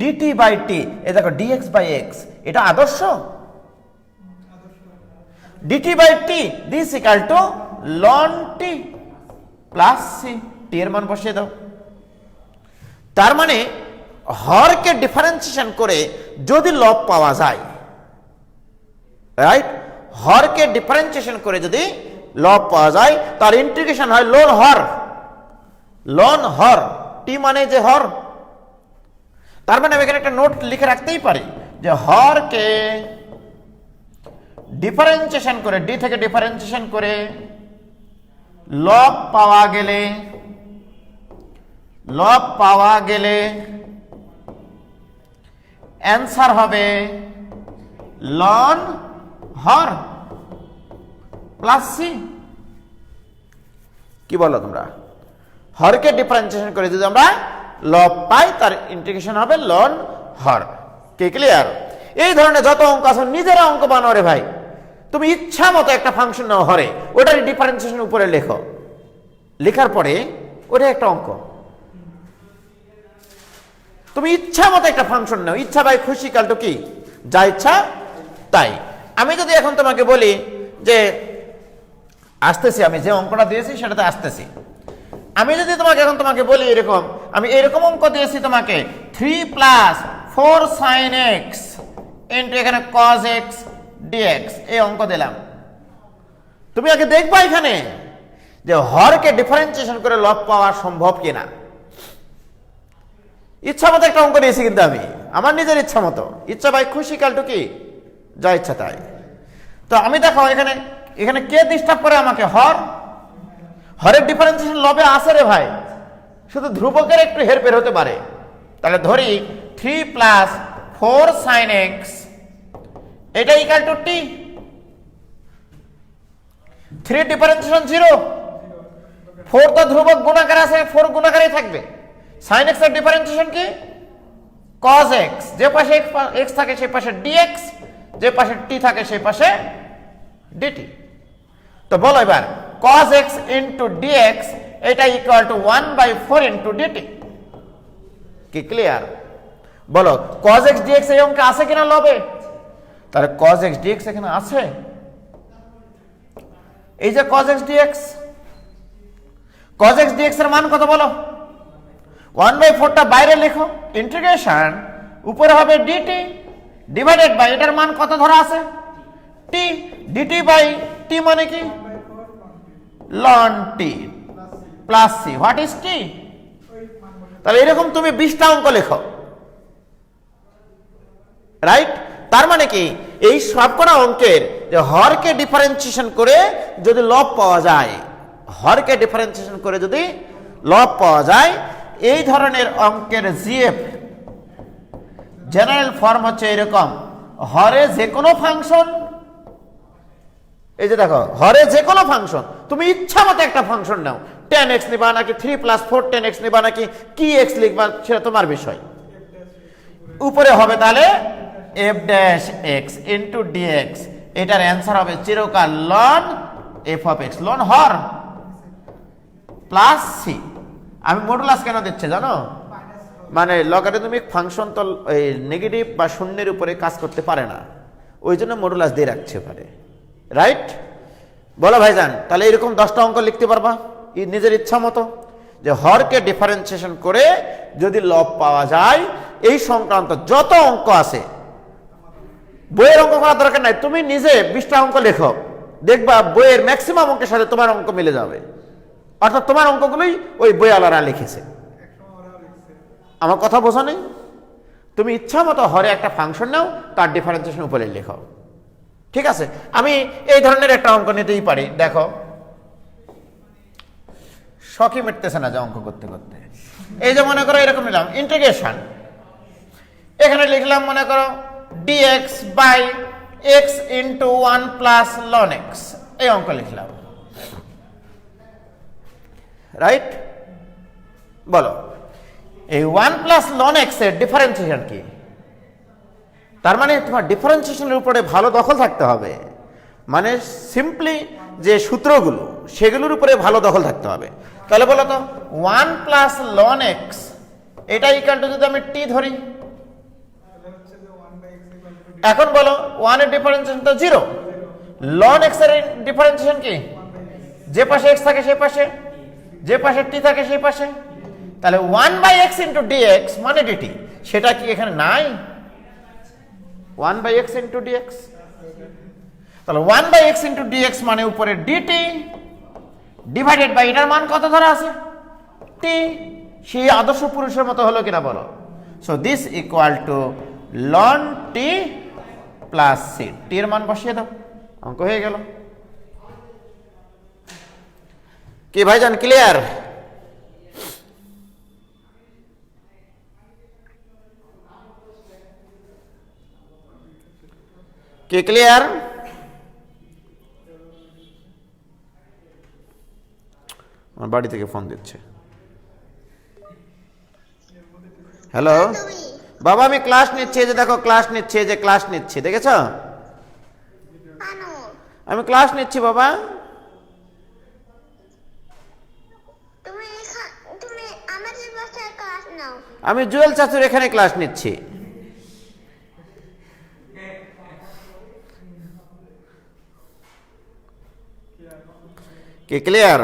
B: dt by t। এই দেখো dx বাই x, এটা আদর্শ? dt by t this equal to ln t plus c, t এর মান বসিয়ে দাও। তার মানে হরকে ডিফারেন্সিয়েশন করে যদি লব পাওয়া যায়, রাইট? হরকে ডিফারেন্সিয়েশন করে যদি লব পাওয়া যায় তার ইন্টিগ্রেশন হয় লন হর, লন হর, টি মানে যে হর। তার মানে আমি এখানে একটা নোট লিখে রাখতেই পারি যে হরকে ডিফারেন্সিয়েশন করে, ডি থেকে ডিফারেন্সিয়েশন করে লব পাওয়া গেলে অ্যান্সার হবে লন হর প্লাস সি। কি বলো তোমরা? হরকে ডিফারেন্সিয়েশন করে যদি আমরা লব পাই তার ইন্টিগ্রেশন হবে লন হর। কি ক্লিয়ার? এই ধরনের যত অঙ্ক আছে নিজেরা অঙ্ক বানাও রে ভাই। তুমি ইচ্ছা মতো একটা ফাংশন নাও হরে, ওটার ডিফারেন্সিয়েশন উপরে লেখো, লেখার পরে ওটা একটা অঙ্ক। তুমি ইচ্ছা মতো একটা ফাংশন নাও, ইচ্ছা বাই খুশি কাল তো কি যা ইচ্ছা তাই। আমি যদি এখন তোমাকে বলি যে আসতেছি, আমি যে অঙ্কটা দিয়েছি সেটাতে আসতেছি, আমি যদি তোমাকে এখন তোমাকে বলি এরকম, আমি এরকম অঙ্ক দিয়েছি তোমাকে 3 প্লাস 4 sin x ইন্টু এখানে cos x dx, এই অঙ্ক দিলাম, তুমি আগে দেখবা এখানে যে হরকে ডিফারেন্সিয়েশন করে লব পাওয়া সম্ভব কিনা। ইচ্ছা মতো একটা অঙ্ক দিয়েছি কিন্তু আমি আমার নিজের ইচ্ছা মতো, ইচ্ছা ভাই খুশি কালটু কি যা ইচ্ছা তাই। তো আমি দেখো এখানে এখানে কে ডিস্টার্ব করে আমাকে? হর। হরের ডিফারেন্সিয়েশন লবে আছে রে ভাই, শুধু ধ্রুবকের একটু হেরফের হতে পারে। তাহলে ধরি 3 প্লাস 4 sin x এটা ইকুয়াল টু টি। 3 ডিফারেন্সিয়েশন 0, 4 তো ধ্রুবক গুণাকার আছে, 4 গুণাকারই থাকবে। sin x এর ডিফারেন্সিয়েশন কি? cos x, যে পাশে x থাকে সেই পাশে dx, যে পাশে t থাকে সেই পাশে dt। তো বলো এবার cos x into dx এটা ইকুয়াল টু 1/4 into dt। কি ক্লিয়ার? বলো cos x dx এই অঙ্কে আছে কিনা লবে? তাহলে cos x dx এখানে আছে। এই যে cos x dx, cos x dx এর মান কত বলো? 1/4টা বাইরে লেখো, ইন্টিগ্রেশন উপরে হবে dt ডিভাইডেড বাই এটার মান কত ধরা আছে? t, dt বাই t মানে কি? ln t plus c, what is t? তাহলে এরকম তুমি 20টা অঙ্ক লেখো, রাইট? তার মানে কি এই সবকটা অঙ্কের যে হরকে ডিফারেন্সিয়েশন করে যদি লব পাওয়া যায়, হরকে ডিফারেন্সিয়েশন করে যদি লব পাওয়া যায়, এই ধরনের অঙ্কের জিএফ জেনারেল ফর্ম হচ্ছে এরকম, হরে যে কোনো ফাংশন, এই যে দেখো হরে যে কোনো ফাংশন, তুমি ইচ্ছা মতো একটা ফাংশন নাও, 10x নিবা নাকি 3 প্লাস 4 10x নিবা নাকি কি x লিখবা সেটা তোমার বিষয়। উপরে হবে তাহলে f dash x into dx, এটার অ্যান্সার হবে চিরকাল ln f of x, ln Har plus c। আমি মডুলাস কেন দিচ্ছে জানো? মানে লগারিদমিক ফাংশন তো নেগেটিভ বা শূন্যের উপরে কাজ করতে পারে না, ওই জন্য মডুলাস দিয়ে রাখছে পারে, রাইট? বলো ভাইজান, তাহলে এরকম 10টা অঙ্ক লিখতে পারবা? নিজের ইচ্ছা মতো যে হরকে ডিফারেন্সিয়েশন করে যদি লব পাওয়া যায়, এই সংক্রান্ত যত অঙ্ক আছে, বইয়ের অঙ্ক করার দরকার নাই, তুমি নিজে 20টা অঙ্ক লেখো, দেখবা বইয়ের ম্যাক্সিমাম অঙ্কের সাথে তোমার অঙ্ক মিলে যাবে। অর্থাৎ তোমার অঙ্কগুলোই ওই বইওয়ালারা লিখেছে। আমার কথা বোঝা নেই? তুমি ইচ্ছা মতো হরে একটা ফাংশন নাও, তার ডিফারেন্সিয়েশন উপরে লেখো, ঠিক আছে? আমি এই ধরনের একটা অঙ্ক নিতেই পারি। দেখো, শখই মিটতেছে না যে অঙ্ক করতে করতে। এই যে মনে করো এরকম নিলাম ইন্টিগ্রেশন, এখানে লিখলাম মনে করো dx by x into 1 plus ln x, এই অঙ্ক লিখলাম, রাইট? বলো, এই 1 প্লাস ln x এর ডিফারেন্সিয়েশন কি? তার মানে তোমার ডিফারেন্সিয়েশনের উপরে ভালো দখল থাকতে হবে, মানে সিম্পলি যে সূত্রগুলো সেগুলোর উপরে ভালো দখল থাকতে হবে। তাহলে বলো তো 1 প্লাস ln x এটা ইকুয়াল টু, যদি আমি t ধরি, এখন বলো 1 এর ডিফারেন্সিয়েশন তো 0, ln x এর ডিফারেন্সিয়েশন কি? যে পাশে x থাকে সেই পাশে, যে পাশে t থাকে সেই পাশে। তাহলে 1/x ইন্টু dx মানে dt, সেটা কি এখানে নাই? 1/x ইন্টু dx, তাহলে 1/x ইন্টু dx মানে উপরে dt ডিভাইডেড বাই এটার মান কত ধরা আছে? t। সেই আদর্শ পুরুষের মতো হলো কিনা বলো? So this equal to ln t plus c, t এর মান বসিয়ে দাও, অঙ্ক হয়ে গেল। কি ভাইজান, ক্লিয়ার? কি ক্লিয়ার? আমার বাড়ি থেকে ফোন দিচ্ছে। হ্যালো বাবা, আমি ক্লাস নিচ্ছি, এই যে দেখো ক্লাস নিচ্ছি, এই যে ক্লাস নিচ্ছি, দেখেছ? আমি ক্লাস নিচ্ছি বাবা। আমি জুয়েল চাচুর এখানে ক্লাস নিচ্ছি। কি ক্লিয়ার?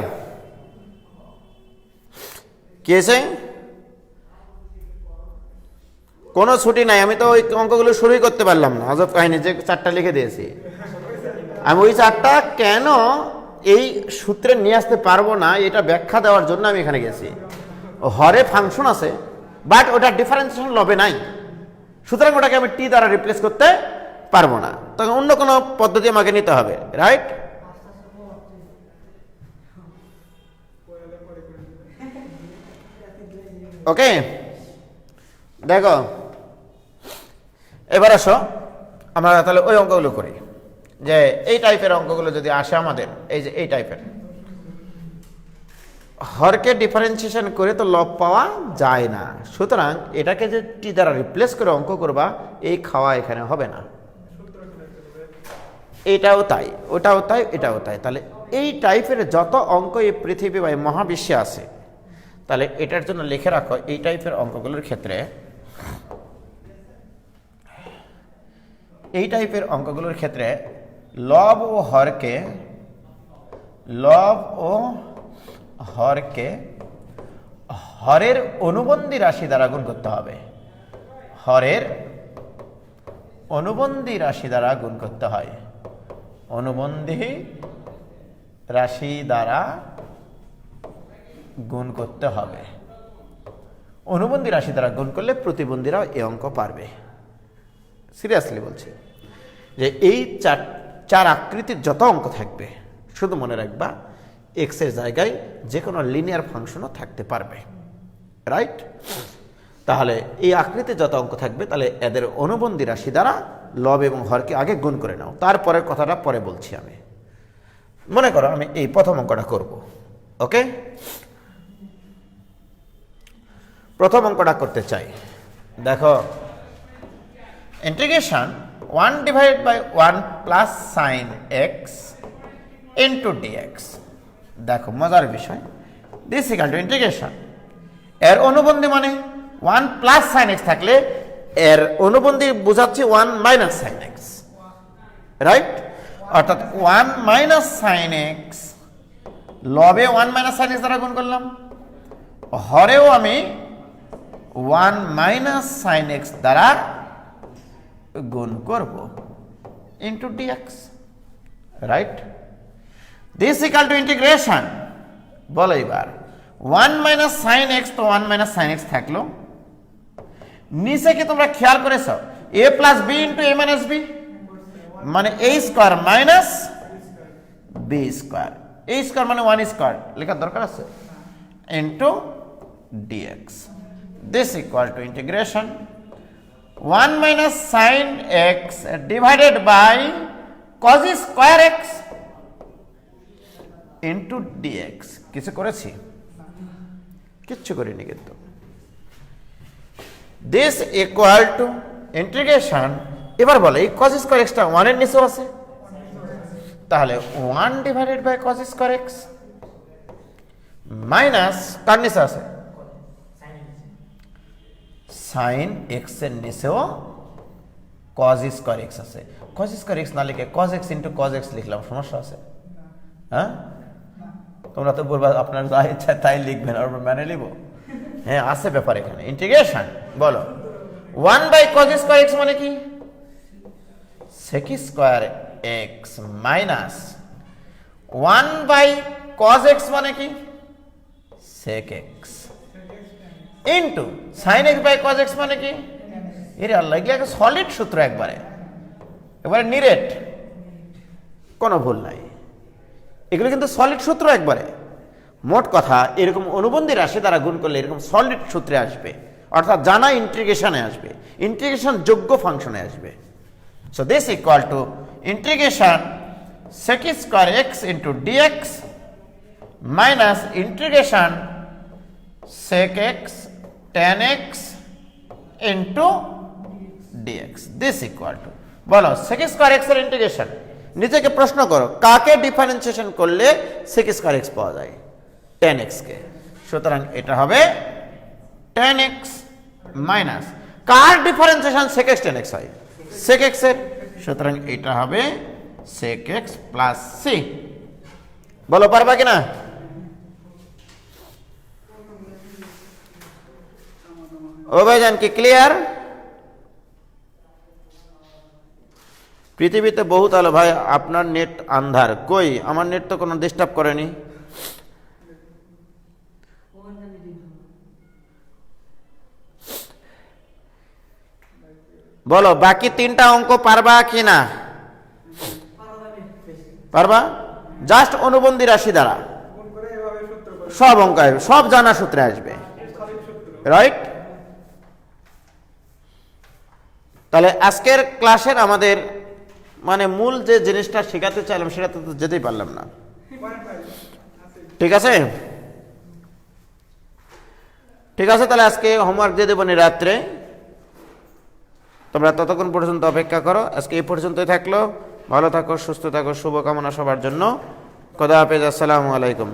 B: কি আছে? কোনো ছুটি নাই, আমি তো ওই অঙ্কগুলো শুরুই করতে পারলাম না। আজব কাহিনী, যে 4টা লিখে দিয়েছি আমি, ওই 4টা কেন এই সূত্রে নিয়ে আসতে পারবো না এটা ব্যাখ্যা দেওয়ার জন্য আমি এখানে গেছি। হরে ফাংশন আছে, বাট ওটা ডিফারেন্সিয়েশন লবে নাই, সুতরাং ওটাকে আমি টি দ্বারা রিপ্লেস করতে পারবো না, তখন অন্য কোনো পদ্ধতি আমাকে নিতে হবে, রাইট? ওকে, দেখো এবার আসো আমরা তাহলে ওই অঙ্কগুলো করি। যে এই টাইপের অঙ্কগুলো যদি আসে আমাদের, এই যে এই টাইপের, হরকে ডিফারেন্সিয়েশন করে তো লব পাওয়া যায় না, সুতরাং এটাকে যে টি দ্বারা রিপ্লেস করে অঙ্ক করবা, এই খাওয়া এখানে হবে না। এটাও তাই, ওটাও তাই, এটাও তাই। তাহলে এই টাইপের যত অঙ্ক এই পৃথিবী বা মহাবিশ্বে আছে, তাহলে এটার জন্য লিখে রাখো, এই টাইপের অঙ্কগুলোর ক্ষেত্রে, এই টাইপের অঙ্কগুলোর ক্ষেত্রে লব ও হরকে, লব ও হরকে হরের অনুবন্ধী রাশি দ্বারা গুণ করতে হবে। হরের অনুবন্ধী রাশি দ্বারা গুণ করতে হয়, অনুবন্ধী রাশি দ্বারা গুণ করতে হবে। অনুবন্ধী রাশি দ্বারা গুণ করলে প্রতিবন্ধীরা এই অঙ্ক পারবে। সিরিয়াসলি বলছি, যে এই চার আকৃতির যত অঙ্ক থাকবে, শুধু মনে রাখবা এক্স এর জায়গায় যে কোনো লিনিয়ার ফাংশনও থাকতে পারবে, রাইট? তাহলে এই আকৃতির যত অঙ্ক থাকবে, তাহলে এদের অনুবন্ধী রাশি দ্বারা লব এবং হরকে আগে গুণ করে নাও, তারপরের কথাটা পরে বলছি আমি। মনে করো আমি এই প্রথম অঙ্কটা করব, ওকে? প্রথম অঙ্কটা করতে চাই, দেখো integration 1 divide by 1 plus sine x into dx. দেখো মজার বিষয়, দিস ইকুয়াল টু ইন্টিগ্রেশন, এর অনুবন্ধী মানে 1 প্লাস সাইন এক্স থাকলে এর অনুবন্ধী বোঝাচ্ছি 1 মাইনাস সাইন এক্স, রাইট? অর্থাৎ 1 মাইনাস সাইন এক্স লবে 1 মাইনাস সাইন এক্স দ্বারা গুণ করলাম, হরেও আমি 1 মাইনাস সাইন এক্স দ্বারা গুণ করব into dx, right? This equal to integration. বলো এবার 1 মাইনাস সাইন এক্স, তো 1 মাইনাস সাইন এক্স থাকলো, নিচে কি তোমরা খেয়াল করেছ a plus b into a minus b, মানে a square minus b square, a square মানে 1 স্কোয়ার লেখার দরকার আছে, into dx. This equal to integration 1 minus sine x divided by cos square x into dx. কিছু করেছি? কিচ্ছু করিনি কিন্তু। দিস ইকুয়াল টু ইন্টিগ্রেশন, এবার বলে এই কজ স্কোয়ার এক্সটা 1 এর নিচেও আছে, তাহলে 1 divided by cos square x minus কার নিচে আছে? সাইন এক্স এর নিচেও কজ স্কোয়ার এক্স আছে। কজ স্কোয়ার এক্স না লিখে cos X into cos X লিখলাম, সমস্যা আছে? হ্যাঁ, তোমরা তো বলবা আপনার যা ইচ্ছা তাই লিখবেন, আর মানে লিখবো? হ্যাঁ, আছে ব্যাপার এখানে। ইন্টিগ্রেশন বলো 1 বাই কজ স্কোয়ার এক্স মানে কি? Sec square x minus 1 by cos x মানে কি? Sec x into sine x by cos x মানে কি? এর আল্লাহ, এগুলো একটা সলিড সূত্র, একবারে নিরেট, কোনো ভুল নাই। এগুলো কিন্তু সলিড সূত্র একবারে। মোট কথা এরকম অনুবন্ধী রাশি দ্বারা গুণ করলে এরকম সলিড সূত্রে আসবে, অর্থাৎ জানা ইন্টিগ্রেশনে আসবে, ইন্টিগ্রেশন যোগ্য ফাংশনে আসবে। So this equal to integration sec square x into dx minus integration sec x tan x into dx. This equal to বলো sec square x এর ইন্টিগ্রেশন। নিজেকে প্রশ্ন করো কাকে ডিফারেন্সিয়েশন করলে sec square x পাওয়া যায়? tan x কে। সুতরাং এটা হবে tan x মাইনাস কার differentiation sec x tan x হয়? sec x এর। সুতরাং এটা হবে sec x প্লাস c। বলো পারবা কিনা? ও ভাইজান কি ক্লিয়ার? পৃথিবীতে বহুত আলো ভাই, আপনার নেট আন্ধার। কই, আমার নেট তো কোনো ডিস্টার্ব করেনি। বলো বাকি 3টা অঙ্ক পারবা কিনা? পারবা? জাস্ট অনুবন্ধী রাশি দ্বারা সব অঙ্ক আসবে, সব জানা সূত্রে আসবে, রাইট? তাহলে আজকের ক্লাসের আমাদের মানে মূল যে জিনিসটা শেখাতে চাইলাম সেটাতে তো যেতেই পারলাম না। ঠিক আছে, ঠিক আছে। তাহলে আজকে হোমওয়ার্ক দিয়ে দেবো রাত্রে, তোমরা ততক্ষণ পর্যন্ত অপেক্ষা করো। আজকে এই পর্যন্তই থাকলো। ভালো থাকো, সুস্থ থাকো, শুভকামনা সবার জন্য। খোদা হাফেজ, আসসালামু আলাইকুম।